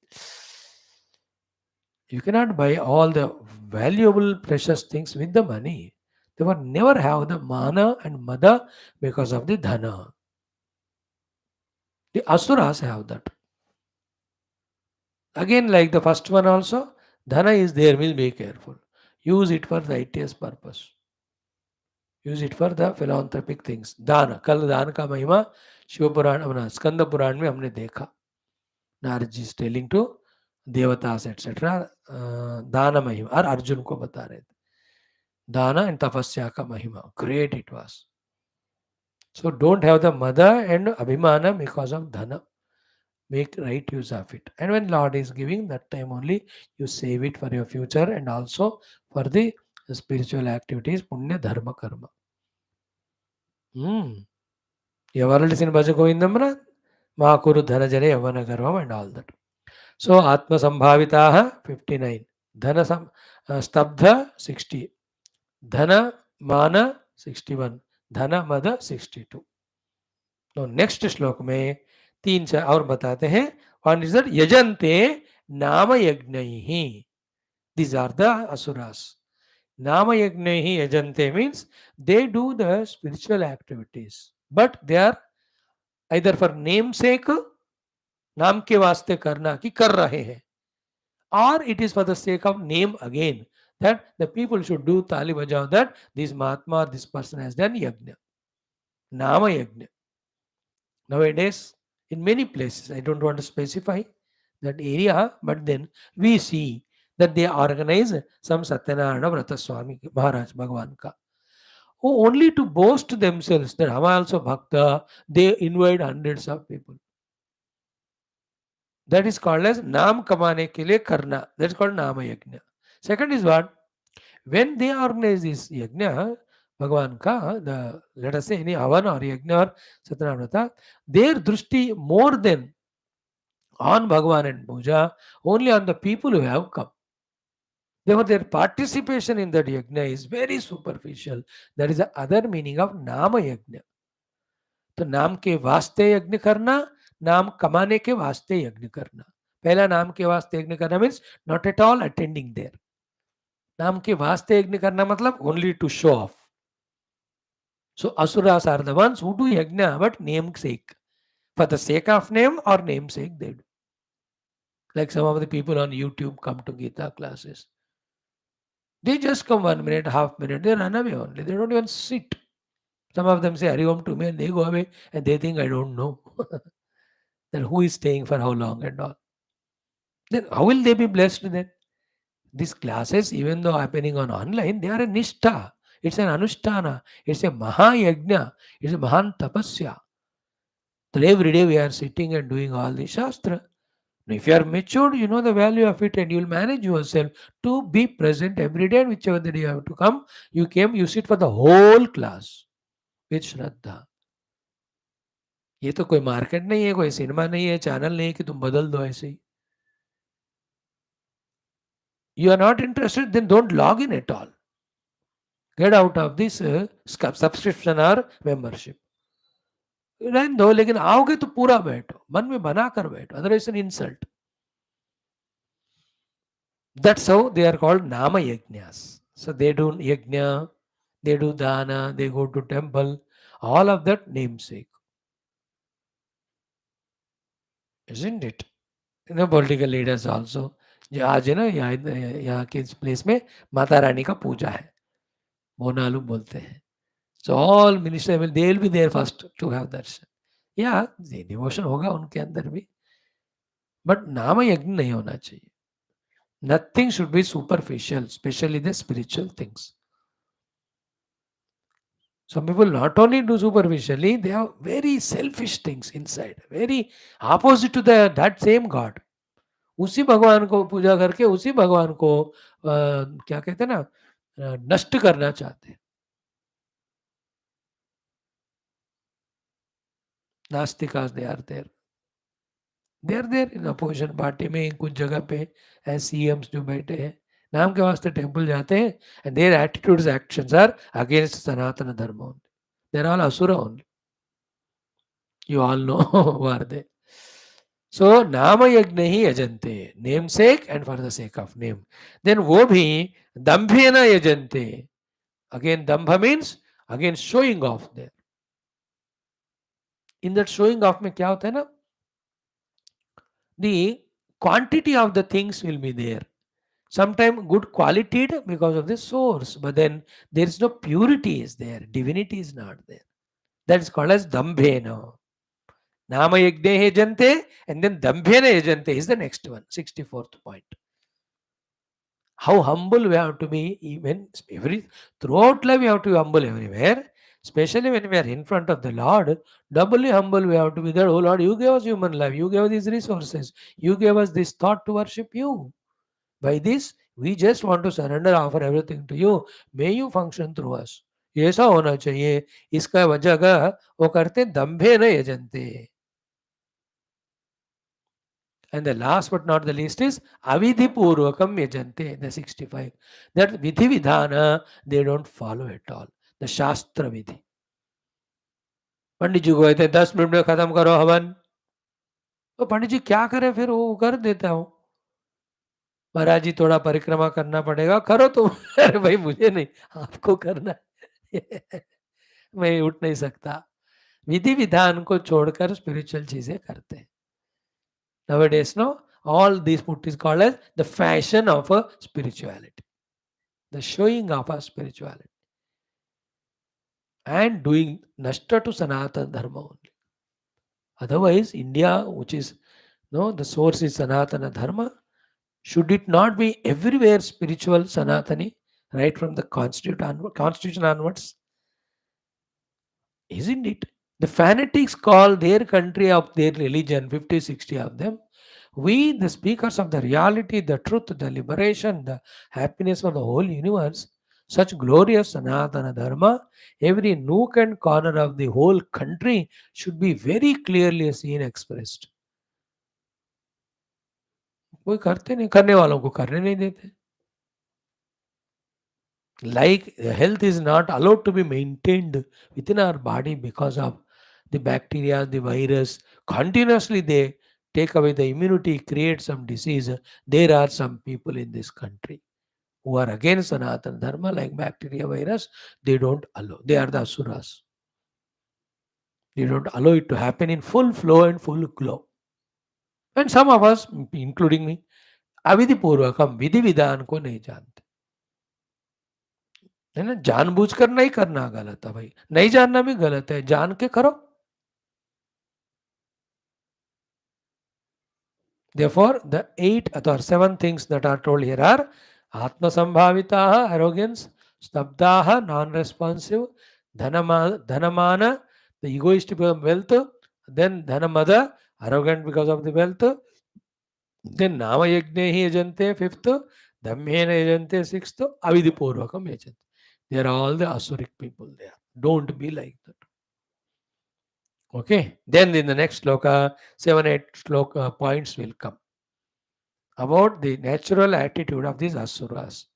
You cannot buy all the valuable precious things with the money. They will never have the mana and mada because of the dhana. The asuras have that. Again, like the first one also, dhana is there, means be careful. Use it for righteous purpose. Use it for the philanthropic things. दान, कल दान का महिमा शिव पुराण स्कंद पुराण में हमने देखा. Narad ji is telling to devatas etcetera दान महिमा और अर्जुन को बता रहे थे. दान एंड तपस्या का महिमा, great it was. So don't have the mada and abhimana because of dhana. Make right use of it. And when Lord is giving, that time only you save it for your future and also for the spiritual activities, punya dharma karma. You have already seen Bhaja Govindamra, Mahakuru Dhanajare Yavana Garvam and all that. So Atma Sambhavitaha 59. Dhana Stabdha 60. Dhana Mana 61. Dhana Mada 62. तो next श्लोक में 3 और बताते हैं. One is that यजन्ते नाम यज्ञैहि. These are the asuras. नाम यज्ञैहि यजन्ते means they do the spiritual activities but they are either for name sake, नाम के वास्ते करना कि कर रहे हैं, or it is for the sake of name again, that the people should do tali bajao that this Mahatma, this person has done yajna. Nama yajna. Nowadays, in many places, I don't want to specify that area, but then we see that they organize some Satyanarayana Vrata Swami Maharaj Bhagawan ka, who only to boast themselves that I am also Bhakta, they invite hundreds of people. That is called as Naam kamane ke liye karna. That's called Nama Yajna. Second is what? When they organize this Yajna, Bhagavan ka, let us say any Havan or Yajna or Satyanarayana, their drushti more than on Bhagavan and Puja, only on the people who have come. Therefore, their participation in that Yajna is very superficial. That is the other meaning of Nama Yajna. तो नाम के वास्ते यज्ञ करना, नाम कमाने के वास्ते यज्ञ करना. पहला नाम के वास्ते यज्ञ करना means not at all attending there. नाम के वास्ते यज्ञ करना मतलब only to show off. So asuras are the ones who do yajna but name sake. For the sake of name or name sake they do. Like some of the people on YouTube come to Geetha classes. They just come 1 minute, half minute, they run away only. They don't even sit. Some of them say Hari Om to me and they go away and they think I don't know. That who is staying for how long and all. Then how will they be blessed then? These classes, even though happening on online, they are a nishtha. It's an anushtana. It's a mahayajna. It's a mahan tapasya. So every day we are sitting and doing all the shastra. Now, if you are matured, you know the value of it and you will manage yourself to be present every day and whichever day you have to come, you sit for the whole class with Shraddha. ये तो कोई market नहीं है, कोई cinema नहीं है, channel नहीं है कि तुम बदल दो ऐसे ही. You are not interested, then don't log in at all. Get out of this subscription or membership. रहने दो, लेकिन आओगे तो पूरा बैठो, मन में बना कर बैठो, otherwise an insult. That's how they are called Nama Yajnas. So they do Yajna, they do Dana, they go to temple, all of that namesake. Isn't it? Political leaders also. जो आज है ना यहाँ के इस प्लेस में माता रानी का पूजा है, मोनालू बोलते हैं. So all minister will, they will be there first to have darshan. Yeah, devotion होगा उनके अंदर भी, but नाम यज्ञ नहीं होना चाहिए. Nothing should be superficial, especially the spiritual things. Some people not only do superficially, they have very selfish things inside, very opposite to that same God. उसी भगवान को पूजा करके उसी भगवान को क्या कहते हैं ना, नष्ट करना चाहते हैं. Nastikas they are there in opposition party में कुछ जगह पे सीएम्स जो बैठे हैं, नाम के वास्ते टेम्पल जाते हैं, and their attitudes actions are against Sanatan Dharma only. They are all asura only. You all know who are they. So नाम यज्ञ ही यजन्ते, name sake and for the sake of name. Then वो भी दंभेन यजन्ते. अगेन दंभ means again showing off. There in that showing off में क्या होता है ना, the quantity of the things will be there. Sometimes good quality because of the source, but then there is no purity is there, divinity is not there. That is called as dambhena. Nama yajne jante, and then dambhena jante is the next one, 64th point. How humble we have to be, even throughout life we have to be humble everywhere, especially when we are in front of the Lord. Doubly humble we have to be that, oh Lord, you gave us human life, you gave us these resources, you gave us this thought to worship you. By this, we just want to surrender, offer everything to you. May you function through us. ये ऐसा होना चाहिए. इसका वजह वो करते दंभे न यजन्ते. And the last but not the least is avidhi purvakam yajante, the 65. That vidhi vidhana, they don't follow at all. The shastra vidhi. पंडित जी को कहते हैं 10 मिनट में खत्म करो हवन. तो पंडित जी क्या करे, फिर वो कर देता हूँ. महाराज जी थोड़ा परिक्रमा करना पड़ेगा, करो तुम. अरे भाई मुझे नहीं, आपको करना है. मैं उठ नहीं सकता. विधि विधान को छोड़कर स्पिरिचुअल चीजें करते हैं. Nowadays, no, all these put is called as the fashion of a spirituality, the showing of a spirituality, and doing nashta to Sanatana Dharma only. Otherwise, India, which is no, the source is Sanatana Dharma, should it not be everywhere spiritual Sanatani, right from the constitution onwards? Isn't it? The fanatics call their country of their religion, 50, 60 of them. We, the speakers of the reality, the truth, the liberation, the happiness for the whole universe, such glorious Sanatana Dharma, every nook and corner of the whole country should be very clearly seen expressed. कोई करते नहीं, करने वालों को करने नहीं देते. Like health is not allowed to be maintained within our body because of the bacteria, the virus. Continuously they take away the immunity, create some disease. There are some people in this country who are against Sanatana Dharma, like bacteria, virus. They don't allow. They are the Asuras. They don't allow it to happen in full flow and full glow. And some of us, including me, अविधि पूर्वक हम विधि विधान को नहीं जानते. है ना, जानबूझकर नहीं करना गलत है भाई, नहीं जानना भी गलत है, जान के करो. Therefore, the 8 or 7 things that are told here are Atma Sambhavitaha, arrogance, Stabdaha, non-responsive, Dhanamana, the egoistic because of wealth, then Dhanamada, arrogant because of the wealth, then Nama Yajne Yajante, 5th, Dhammena Yajante, 6th, Avidipurvakam Yajante. They are all the Asuric people there. Don't be like that. Okay. Then in the next sloka, 7, 8 sloka points will come about the natural attitude of these Asuras.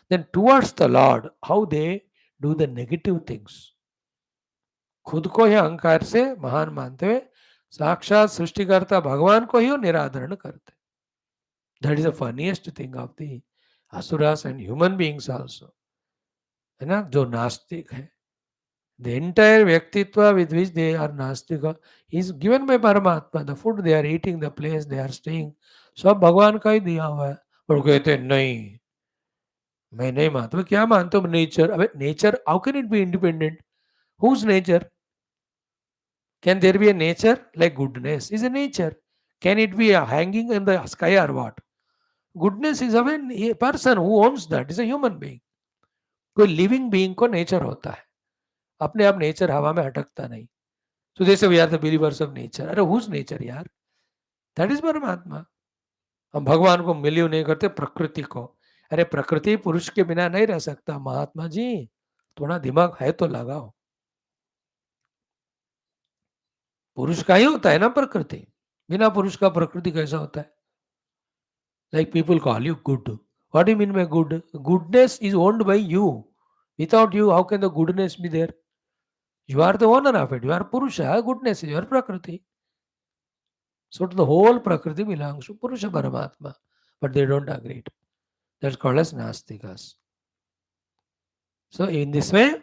Then towards the Lord, how they do the negative things. खुद को ही अहंकार से महान मानते हुए साक्षात सृष्टिकर्ता भगवान को ही वो निरादरण करते. That is the funniest thing of the asuras and human beings also, है ना, जो नास्तिक है. The entire Vyaktitva with which they are Nastika is given by Paramatma. The food they are eating, the place they are staying, सब भगवान का ही दिया हुआ है. और कहते हैं नहीं, मैं नहीं मानता. क्या मानते हो? नेचर. अबे nature, how can it be independent? Whose nature? Can there be a nature? Like goodness is a nature. Can it be a hanging in the sky or what? Goodness is a person who owns that, is a human being. कोई living being को nature होता है. अपने आप nature हवा में अटकता नहीं. So they say we are the believers of nature. अरे whose nature यार? That is परमात्मा. हम भगवान को मिलियो नहीं करते, प्रकृति को. अरे प्रकृति पुरुष के बिना नहीं रह सकता महात्मा जी, थोड़ा दिमाग है तो लगाओ. पुरुष का ही होता है ना प्रकृति, बिना पुरुष का प्रकृति कैसा होता है? Like people call you good. What do you mean by good? Goodness is owned by you. Without you, how can the goodness be there? You are the owner of it. You are Purusha. Goodness is your Prakriti. So the whole Prakriti belongs to Purusha Paramatma. But they don't agree. That's called as Nastikas. So in this way,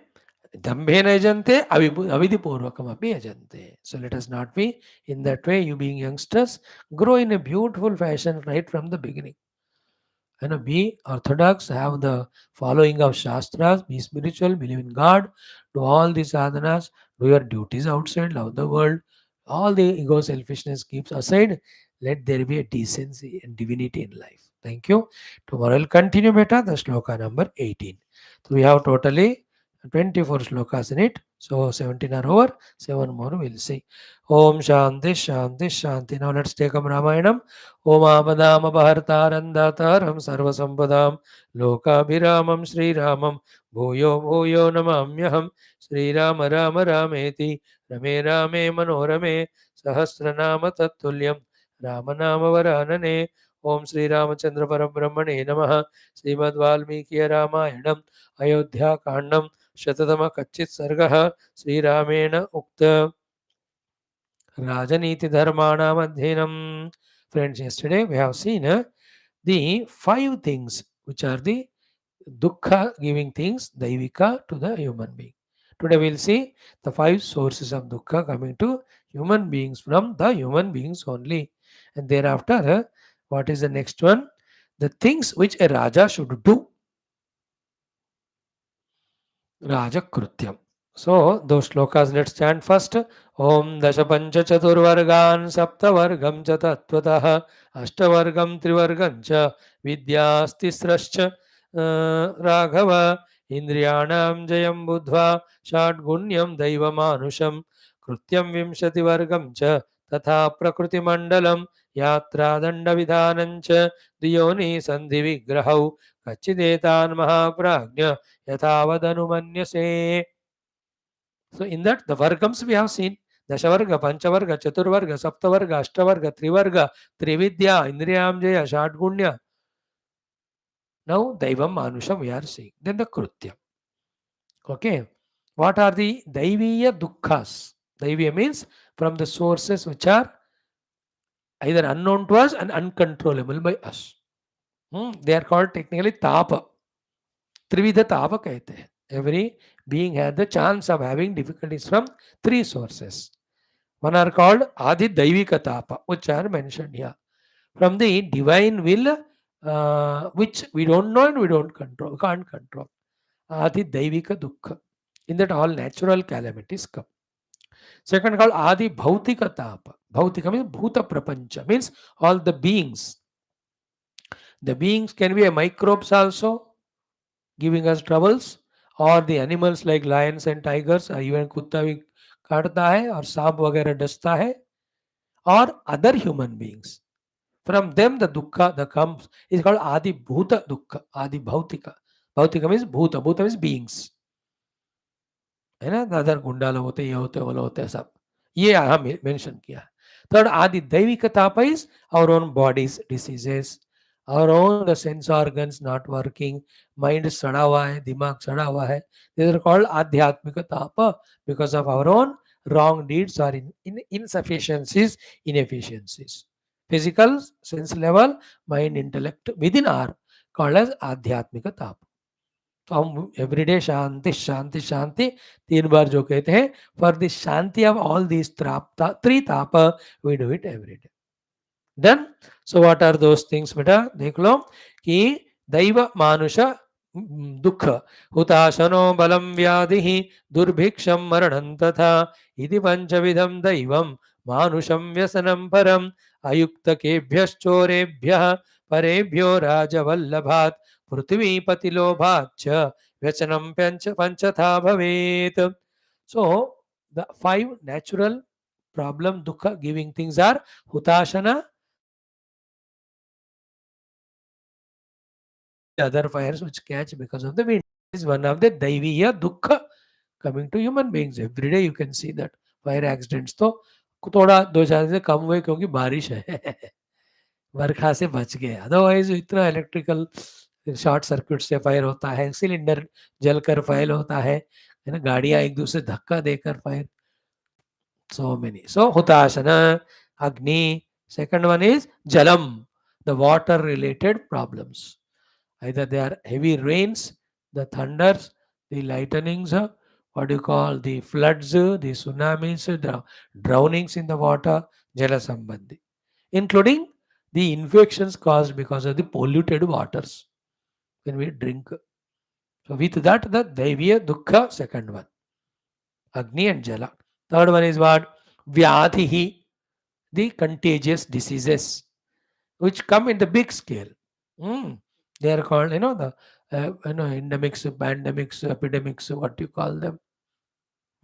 Dambhena ajante, avidipurvakam api ajante. So let us not be in that way. You being youngsters, grow in a beautiful fashion right from the beginning. And be orthodox, have the following of Shastras, be spiritual, believe in God, do all the sadhanas, do your duties outside, love the world. All the ego selfishness keeps aside. Let there be a decency and divinity in life. Thank you. Tomorrow I'll continue beta the shloka number 18. So we have totally 24 slokas in it. So 17 are over, 7 more we'll see. Om Shanti Shanti Shanti. Now let's take up Ramayanam. Om Abadam Abhartarandatam Sarvasampadam Lokabhiramam Sri Ramam Bhuyo Bhuyo Namamyaham Sri Rama Rama Rameti Rame Rame Manorame Sahasranama Tattulyam Ramanama Varanane. Om Sri Ramachandra Parabrahmane Namaha. Srimad Valmiki Ramayanam Ayodhya Kandam Shatadama Kachit Sargaha Sri Ramena Ukta Rajaniti Dharmanam Adhinam. Friends, yesterday we have seen the 5 things which are the dukkha giving things, daivika, to the human being. Today we will see the 5 sources of dukkha coming to human beings from the human beings only. And thereafter, what is the next one? The things which a Raja should do. Raja Krutyam. So those shlokas let's chant first. Om Dasha Pancha Chaturvargan Saptavargam Cha Tattvataha Ashtavargam Trivargam Cha Vidyastisrascha Raghava Indriyanam Jayam Budhva Shadgunyam Daivamanusham Krutyam Vimshati Vargam Cha Tatha Prakriti Mandalam Yatra Danda Vidhanam Cha Diyoni Sandhi Vigrahau Kachidetan Mahaprajna Yathavadhanumanyase. So in that the vargams we have seen Dashavarga, Panchavarga, Chaturvarga, Saptavarga, Ashtavarga, Trivarga, Trividya, Indriyamjaya, Shadgunya. Now Daivam Manusham we are seeing. Then the Krutya. Okay. What are the Daiviya Dukkhas? Daiviya means from the sources which are either unknown to us and uncontrollable by us. They are called technically Tapa. Trividha Tapa कहते हैं. Every being has the chance of having difficulties from 3 sources. One are called Adi Daivika Tapa, which are mentioned here. From the divine will, which we don't know and we don't control, we can't control. Adi Daivika Dukkha. In that all natural calamities come. Second called Adi Bhautika Tapa. Bhautika means Bhuta Prapancha, means all the beings. The beings can be a microbes also, giving us troubles, or the animals like lions and tigers, or even कुत्ता भी काटता है और सांप वगैरह डसता है, or other human beings. From them the dukkha that comes is called Adi Bhuta Dukkha, Adi Bhautika. Bhautika means Bhuta, Bhuta means beings. है ना, अदर गुंडाल होते ये होते वाला होते हैं सब, ये यहाँ मेंशन किया. Third, Adi Daivika Tapa is our own bodies, diseases, our own the sense organs not working, mind सड़ा हुआ है, दिमाग सड़ा हुआ है. These are called आध्यात्मिक ताप because of our own wrong deeds or insufficiencies, inefficiencies. Physical sense level, mind, intellect within are called as आध्यात्मिक ताप. तो हम एवरीडे शांति शांति शांति 3 बार जो कहते हैं, for the shanti of all these three taap we do it everyday. Done. So what are those things बेटा, देख लो कि दैव मानुष दुख, हुताशनो बलम व्याधि, दुर्भिक्षम मरणं तथा, इति पंचविधम दैवम मानुषम व्यसनम परम, अयुक्त केभ्यश्चोरेभ्यः परेभ्यो राजवल्लभात्, पृथ्वीपतिलोभाच्च व्यसनम पंचथा भवेत्. So the 5 natural problem dukkha giving things are hutashana, the other fires which catch because of the wind. This is one of the daiviya dukkha coming to human beings. Every day you can see that fire accidents तो थोड़ा 2-4 से कम हुए क्योंकि बारिश है. बरखा से बच गए, अदरवाइज इतना इलेक्ट्रिकल शॉर्ट सर्किट से फायर होता है, सिलेंडर जलकर फायर होता है ना, गाड़ियां एक दूसरे धक्का देकर fire. So many. So Hutashana, Agni. Second one is Jalam, the water related problems. Either they are heavy rains, the thunders, the lightnings, what do you call the floods, the tsunamis, the drownings in the water, Jala Sambandhi, including the infections caused because of the polluted waters when we drink. So with that, the Daiviya Dukkha, second one, Agni and Jala. Third one is what? Vyadhihi, the contagious diseases which come in the big scale. Mm. They are called, the endemics, pandemics, epidemics, what you call them.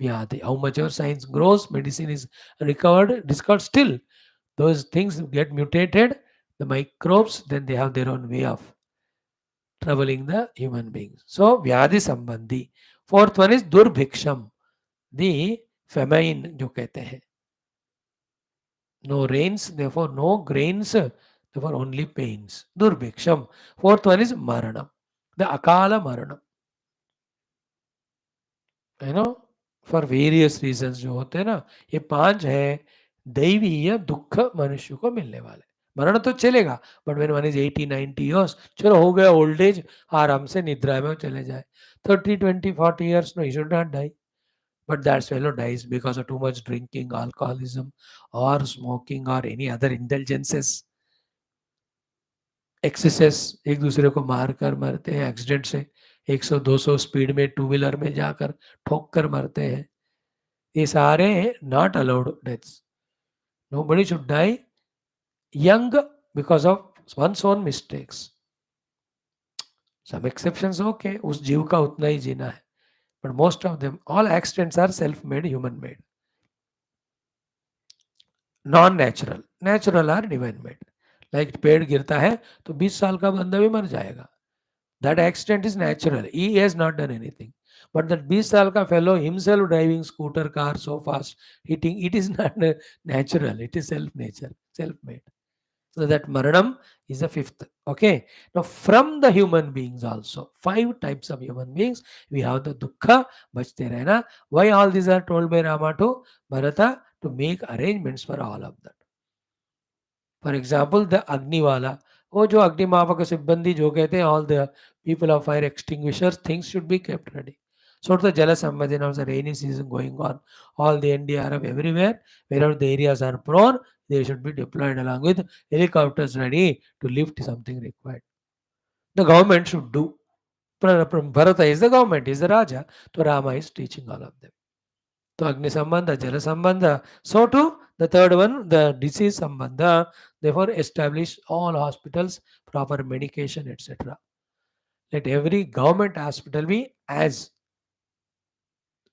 Vyadhi. How much our science grows, medicine is discovered still. Those things get mutated, the microbes, then they have their own way of troubling the human beings. So, Vyadhi Sambandhi. Fourth one is Durbhiksham, the famine, जो कहते हैं. No rains, therefore no grains, therefore only pains. Durbhiksham. Fourth one is Maranam, the Akala Maranam. For various reasons जो होते हैं ना, ये 5 है दैवीय दुख मनुष्य को मिलने वाले. मरण तो चलेगा, but when one is 80-90 years, चलो हो गया ओल्ड एज, आराम से निद्रा में चले जाए. 30-20-40 years, no, he should not die. But that fellow dies because of too much drinking, alcoholism, or smoking, or any other indulgences, excesses. एक दूसरे को मार कर मरते हैं एक्सीडेंट से, 100-200 स्पीड में टू व्हीलर में जाकर ठोक कर मरते हैं. ये सारे not allowed deaths. Nobody should die young because of one's own mistakes. Some exceptions, okay, उस जीव का उतना ही जीना है. But most of them, all accidents are self-made, human-made. Non-natural. Natural are divine-made. Like पेड़ गिरता है तो 20 साल का बंदा भी मर जाएगा. That accident is natural. He has not done anything. But that 20 साल का fellow himself driving scooter, car so fast, hitting, it is not natural. It is self-nature, self-made. So that Maranam is the 5th. Okay. Now from the human beings also, 5 types of human beings, we have the Dukkha, Bachte Rehna. Why all these are told by Rama to Bharata? To make arrangements for all of that. For example, the Agni wala, वो जो अग्निमापक सिब्बंदी जो कहते हैं, all the people of fire extinguishers, things should be kept ready. So the Jala Sambandhi, now the rainy season going on, all the NDRF everywhere, wherever the areas are prone, they should be deployed along with helicopters ready to lift something required. The government should do. Bharata is the government, is the Raja, so Rama is teaching all of them. So Agni Sambandha, Jala Sambandha. So too, the third one, the disease Sambandha. Therefore, establish all hospitals, proper medication, etc. Let every government hospital be as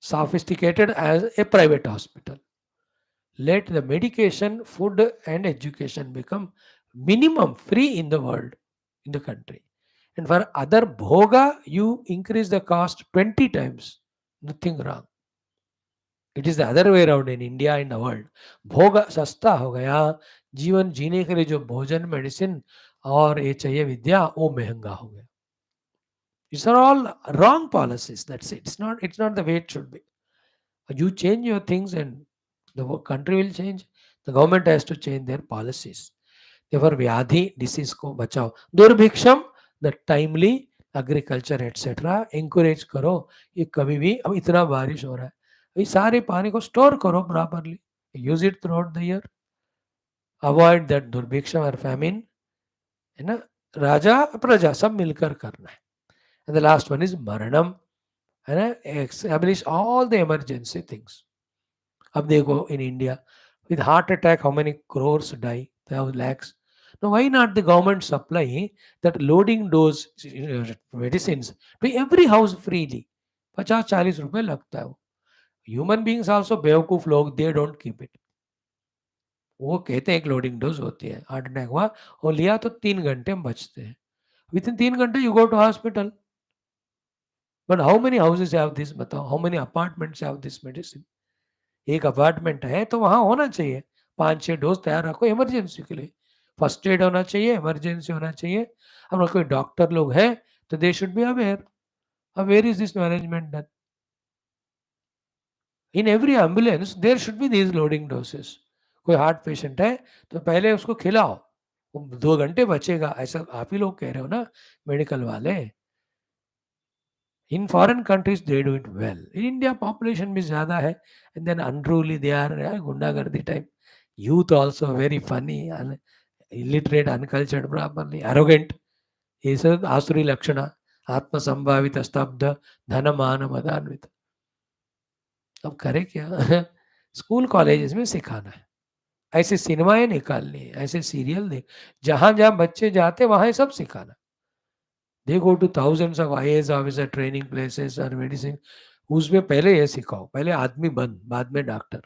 sophisticated as a private hospital. Let the medication, food and education become minimum free in the world, in the country. And for other bhoga, you increase the cost 20 times. Nothing wrong. It is the other way around in India in the world. भोग सस्ता हो गया, जीवन जीने के लिए जो भोजन, मेडिसिन और ये चाहिए विद्या, वो महंगा हो गया. These are all wrong policies. That's it. It's not the way it should be. You change your things and the country will change. The government has to change their policies. Therefore, व्याधि disease को बचाओ. दुर्भिक्षम, the timely agriculture etc. encourage करो. ये कभी भी, अब इतना बारिश हो रहा है, ये सारे पानी को स्टोर करो properly. Use it throughout the year. Avoid that दुर्भिक्षम और famine. है ना, राजा प्रजा सब मिलकर करना है. And the last one is मरणम, है ना, establish all the emergency things. अब देखो in India, with heart attack, how many crores die? There are lakhs. Now, why not the government supply that loading dose medicines to every house freely? 50-40 रुपए लगता है वो. Human beings also बेवकूफ लोग, they don't keep it. वो कहते हैं एक लोडिंग डोज होती है, हार्ट अटैक हुआ और लिया तो 3 घंटे में बचते हैं. विद इन 3 घंटे you go to hospital. But how many houses have this, बताओ, how many apartments have this medicine? एक अपार्टमेंट है तो वहां होना चाहिए 5-6 डोज तैयार रखो इमरजेंसी के लिए. फर्स्ट एड होना चाहिए, इमरजेंसी होना चाहिए. अब कोई डॉक्टर लोग हैं तो दे शुड बी अवेयर. अब where is this management done? In every ambulance there should be these loading doses. कोई हार्ट पेशेंट है तो पहले उसको खिलाओ, वो 2 घंटे बचेगा, ऐसा आप ही लोग कह रहे हो ना, मेडिकल वाले. In foreign countries, they do it well. In India, population भी ज़्यादा है, and then unruly they are, गुंडागर्दी type. Youth also very funny, illiterate, uncultured, properly, arrogant. ये सब आसुरी लक्षण. आत्म संभावित, स्तब्ध, धन मान मदान्वित. अब करे क्या? स्कूल कॉलेजेस में सिखाना है, ऐसे सिनेमाएं निकालनी है, ऐसे सीरियल देख, जहां जहां बच्चे जाते वहां सब सिखाना. They go to thousands of IAS officer training places or medicine. उसमें पहले ये सिखाओ, पहले आदमी बन, बाद में डॉक्टर.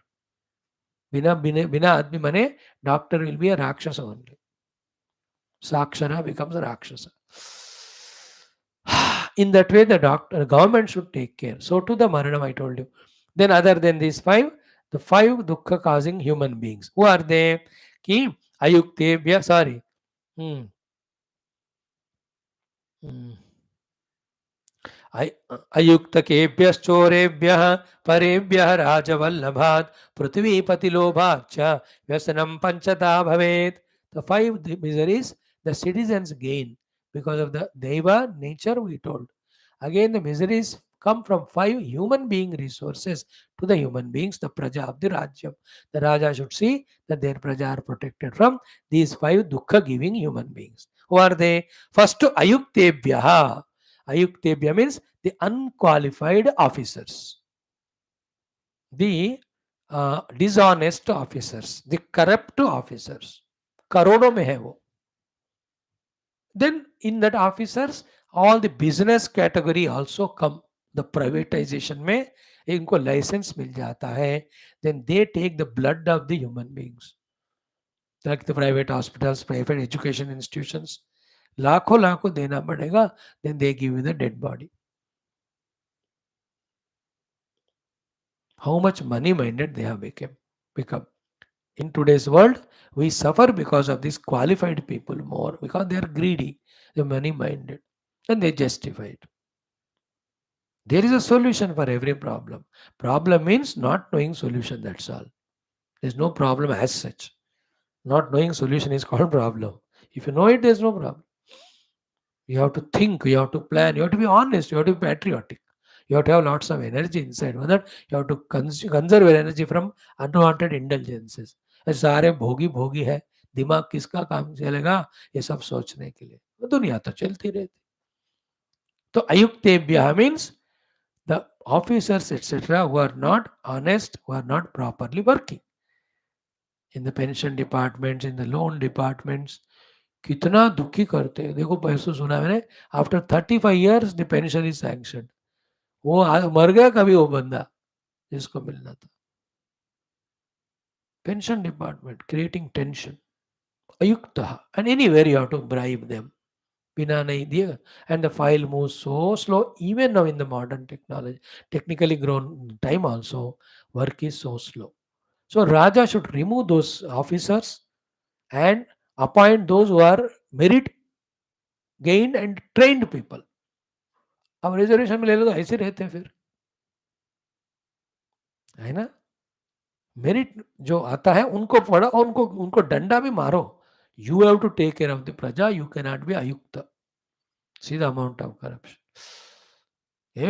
बिना बिना बिना आदमी बने डॉक्टर विल बी अ राक्षस only. Sakshara becomes a Rakshasa. In that way, the government should take care. So to the Maranam, I told you. Then other than these five, the five dukkha causing human beings. Who are they? Ki ayuktebhya, sorry. Hmm. Hmm. अयुक्तकेभ्यश्चोरेभ्यः परेभ्यः राजवल्लभात् पृथ्वीपतिलोभाच्च व्यसनं पंचता भवेत्. The five miseries the citizens gain because of the deva nature we told. Again, the miseries come from five human being resources to the human beings, the praja of the rajya. The raja should see that their praja are protected from these five dukkha giving human beings. Who are they? First, ayuktebhyaha. Ayuktebhya means the unqualified officers, the dishonest officers, the corrupt officers. करोड़ों में है वो. Then in that officers, all the business category also come. The privatization में इनको license मिल जाता है. Then they take the blood of the human beings, like the private hospitals, private education institutions. लाखों लाखों देना पड़ेगा. Then they give you the dead body. How much money minded they have become. In today's world, we suffer because of these qualified people more, because they are greedy, they're money minded, and they justify it. There is a solution for every problem. Problem means not knowing solution, that's all. There's no problem as such. Not knowing solution is called problem. If you know it, there's no problem. You have to think, you have to plan, you have to be honest, you have to be patriotic. You have to have lots of energy inside. With that, you have to conserve your energy from unwanted indulgences. सारे भोगी भोगी है, दिमाग किसका काम चलेगा ये सब सोचने के लिए, दुनिया तो चलती रहती. तो अयुक्तेभ्यः means the officers etc. who are not honest, who are not properly working. In the pension departments, in the loan departments, कितना दुखी करते हैं. देखो पैसों सुना मैंने, after 35 years the pension is sanction. वो मर गया कभी वो बंदा जिसको मिलना था. Pension department creating tension. Ayukta. And anywhere you have to bribe them. Bina nahi diya. And the file moves so slow, even now in the modern technology, technically grown time also, work is so slow. So Raja should remove those officers and Appoint those who are merit gained and trained people. अब reservation में ले लो तो ऐसे रहते हैं फिर, है ना? मेरिट जो आता है उनको पढ़ो और उनको उनको डंडा भी मारो. You have to take care of the प्रजा, यू कैन नॉट बी अयुक्त. See the amount of corruption.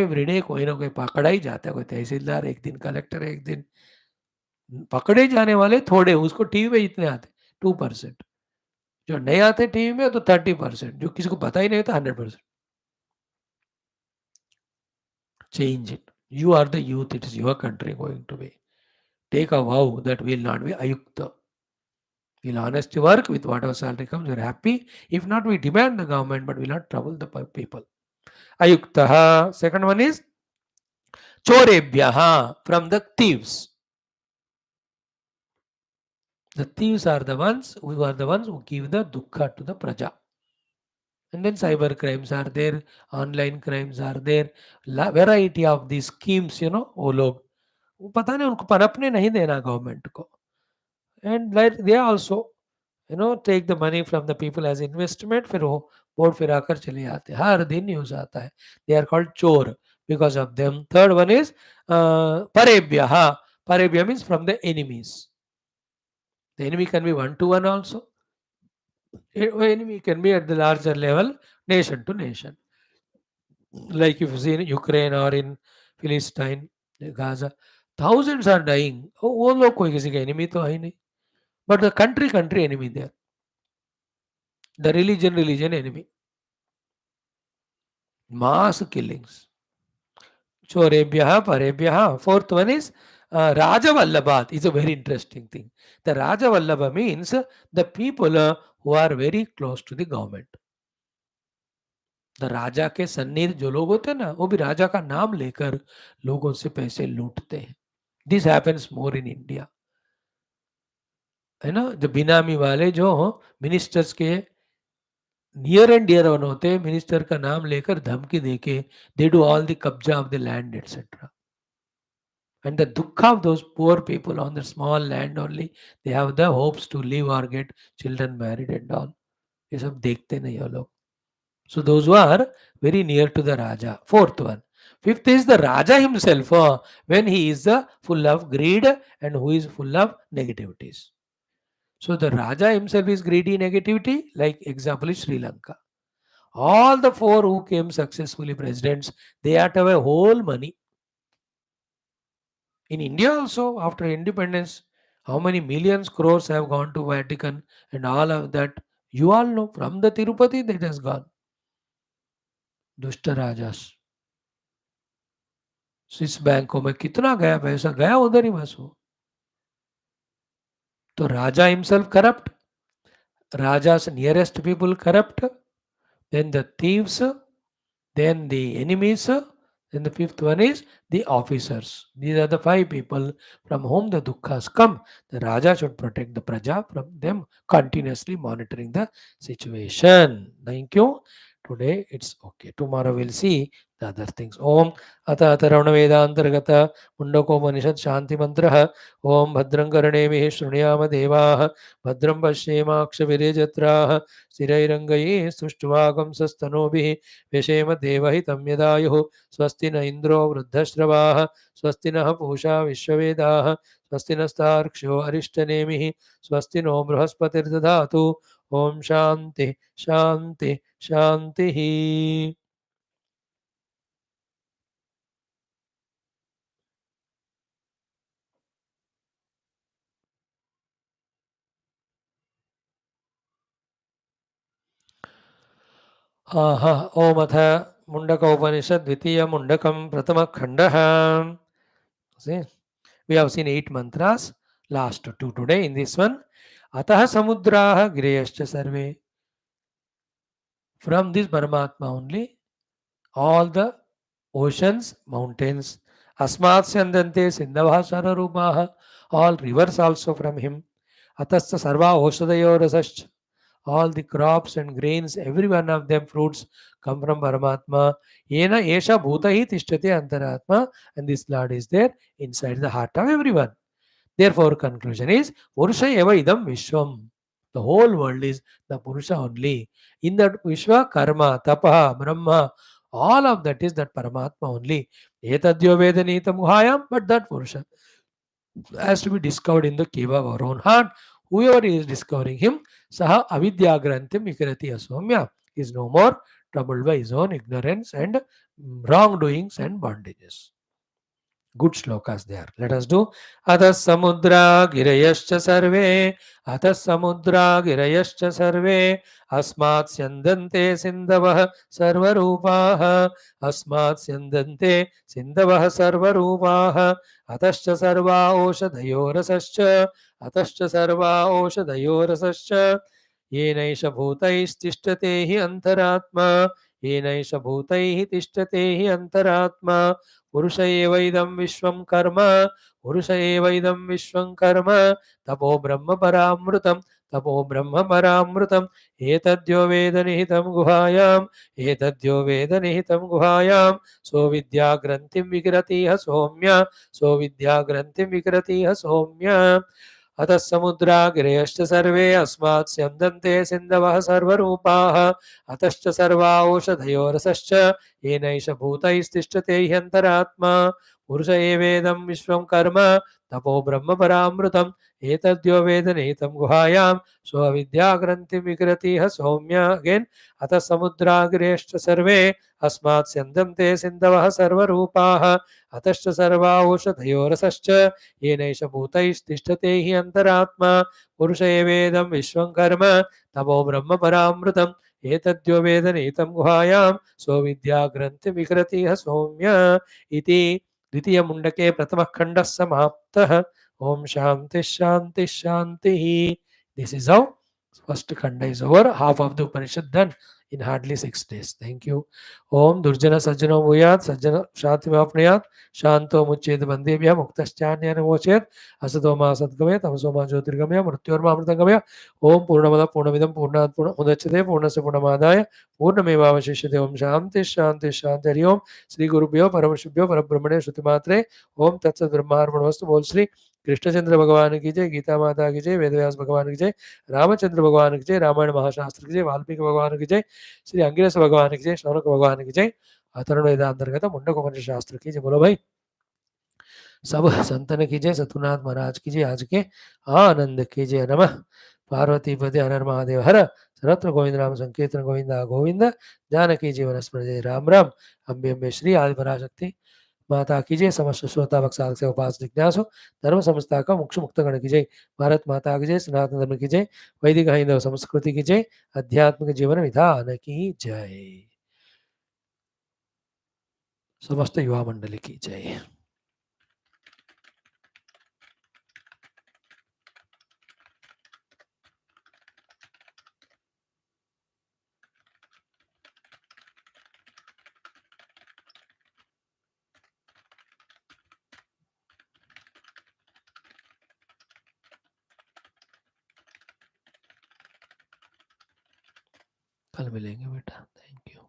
Everyday कोई ना कोई पकड़ा ही जाता है, कोई तहसीलदार एक दिन, कलेक्टर एक दिन. पकड़े जाने वाले थोड़े, उसको टीवी में इतने आते 2%, जो नहीं आते टीवी में तो 30%, जो किसी को पता ही नहीं होता 100%. Change it. You are the youth, it is your country going to be. Take a vow that we will not be ayukta. We'll honestly work with whatever salary comes, we're happy. If not, we demand the government, but we'll not trouble the people. Ayuktaha. Second one is chorebhyaha, from the thieves. The thieves are the ones who give the dukkha to the praja. And then cyber crimes are there, online crimes are there, variety of these schemes, वो लोग, वो पता नहीं उनको पनपने नहीं देना government को. And like they also, take the money from the people as investment, फिर वो बोर्ड फिराकर चले जाते हैं. हर दिन न्यूज आता है. They are called चोर because of them. Third one is parebhyaha. Parebhya means from the enemies. The enemy can be one to one also. Enemy can be at the larger level, nation to nation. Like if you see in Ukraine or in Philistine, Gaza, thousands are dying. वो लोग कोई किसी का enemy तो है ही नहीं. But the country enemy there. The religion enemy. Mass killings. Chorebhyaha, parebhyaha. Fourth one is Rajavallabhat. Is a very interesting thing. The Rajavallabha means the people who are very close to the government. The राजा के सन्निध जो लोग होते हैं ना, वो भी राजा का नाम लेकर लोगों से पैसे लूटते हैं. This happens more in India. है ना? जो बिनामी वाले जो मिनिस्टर्स के नियर एंड डियर वन होते हैं, मिनिस्टर का नाम लेकर धमकी देके दे डू ऑल द कब्जा of the land etcetera. And the dukkha of those poor people on the small land only, they have the hopes to live or get children married and all. ये सब देखते नहीं वो लोग. So those who are very near to the Raja. Fourth one. Fifth is the Raja himself, when he is full of greed and who is full of negativities. So the Raja himself is greedy, negativity. Like example is Sri Lanka. All the four who came successfully presidents, they had to have a whole money. In India also, after independence, how many millions crores have gone to Vatican and all of that? You all know, from the Tirupati that has gone. Dushta Rajas. Swiss बैंकों में कितना गया पैसा, गया उधर ही बस वो. तो राजा himself corrupt, Raja's nearest people corrupt, then the thieves, then the enemies, then the fifth one is the officers. These are the five people from whom the dukkhas come. The Raja should protect the praja from them, continuously monitoring the situation. Thank you. Today it's okay. Tomorrow we'll see the other things. Om Atha Atharavana Vedanthargata Mundakopanishad Shanti Mantraha. Om Bhadram Karnemehi Shruniyama Devaha Bhadram Pashyemakshavirejatraha Sthirairangaye Sushtuvagam Sastanobihi Veshema Devahitam Yadayuhu Swasti na Indro Vruddhashravah Swasti na Pusha Vishwavedah Swasti Nastarksho Arishtanemihi Swasti no Brahaspatir Dadatu. Om Shanti Shanti Shanti. ओम अथ मुंडकोपनिषद द्वितीय मुंडकम प्रथम खंडः. We have seen 8 mantras, last 2 today in this one. Atah samudrah gireyascha sarve. From this Paramatma only, all the oceans, mountains, asmat sandante sindhavah sararupaha, all rivers also from him. Atasya sarva oshadayo rasascha. All the crops and grains, every one of them fruits come from Paramatma. Yena esha bhutahi tishtati antaratma. And this Lord is there inside the heart of everyone. Therefore, conclusion is Purusha eva idam vishwam. The whole world is the Purusha only. In that Vishwa, Karma, Tapa, Brahma, all of that is that Paramatma only. Etadyo Vedanitam Guhayam, but that Purusha has to be discovered in the cave of our own heart. Whoever is discovering him, Saha Avidya Grantim Vikrati Asomya, is no more troubled by his own ignorance and wrongdoings and bondages. Good shlokas there. Let us do. Atas samudra girayascha sarve. Atas samudra girayascha sarve. Asmat syandante sindavah sarvarupah. Asmat syandante sindavah sarvarupah. Atascha sarva oshadhayorasascha. Atascha sarva oshadhayorasascha. येनैष भूतैस्तिष्ठते हि अन्तरात्मा येनैष भूतैः तिष्ठते हि अन्तरात्मा पुरुष एवैदं विश्वं कर्म पुरुष एवैदं विश्वं कर्म तपो ब्रह्म परामृतं तपो ब्रह्म परामृतम् एतद्यो वेद निहितं गुहायाम् एतद्यो वेद निहितं गुहायां सो विद्या ग्रन्थिं विकिरतीह सौम्य सो विद्या ग्रन्थिं विकिरतीह सौम्य अतः समुद्राग्रयश्च सर्वे अस्मात् स्यन्दन्ते सिन्धवः सर्वरूपाः अतश्च सर्वा ओषधयोरसश्च येनैष भूतैस्तिष्ठते ह्यन्तरात्मा पुरुष एवेदं विश्वं कर्म तपो ब्रह्म परामृतम् एतद्यो वेदनीतं गुहायां स्वविद्याग्रन्थिं विकृतिः सौम्य अगेन अतः समुद्राग्रेश्च सर्वे अस्मात् स्यन्दन्ते सिन्धवः सर्वरूपाः अतश्च सर्वा ओषधयोरसश्च येनैष भूतैस्तिष्ठते हि अन्तरात्मा पुरुष एवेदं विश्वं कर्म तपो ब्रह्म परामृतम् एतद्यो वेदनीतं गुहायां स्वविद्याग्रन्थिविकृतिः सौम्य इति द्वितीय मुंडके प्रथमः खण्डः समाप्तः ओम शांति शांति शांति. This is how first khanda is over. Half of the Upanishad done in hardly 6 days. Thank you. Om Durjana Sajjano Bhuyat Sajjana Shantimapnayat Shanto Muched Bandebhya Muktaschanyana Vochet Asatoma Sadgamaya Tamasoma Jyotirgamaya Mrityorma Amritangamaya Om Purnamada Purnamidam Purnat Purnamudachate Purnasya Purnamadaya Purnamevavashishyate Om Shanti Shanti Shanti Hari Om Sri Gurubhyo Paramashubhyo Parabrahmane Shrutimatre Om Tatsat Brahmarpanastu बोल श्री कृष्णचंद्र भगवान की जय गीता माता की जय वेदव्यास भगवान की जय रामचंद्र भगवान की जय रामायण महाशास्त्र की जय वाल्मीकि भगवान की जय श्री अंगिरस भगवान की जय शौनक भगवान की जय अथर्वण वेदांतर्गत मुंडक उपनिषद शास्त्र की जय. बोलो भाई सब संतन की जय. सतुनाथ महाराज की जय. आज के आनंद की जय. नमः पार्वती पति हर महादेव हर रत्न गोविंद राम संकीर्तन गोविंदा गोविंद जानकी जीवन स्मरण जय राम राम. अम्बे अम्बे श्री आदि पराशक्ति माता की जय. समस्त श्रोता भक्साल से उपास जिज्ञासु धर्म संस्था का मुक्ष मुक्त गण की जय. भारत माता की जय. सनातन धर्म की जय. वैदिक हिंदू संस्कृति की जय. आध्यात्मिक जीवन विधान की जय. समस्त युवा मंडली की जय. कल मिलेंगे बेटा. Thank you.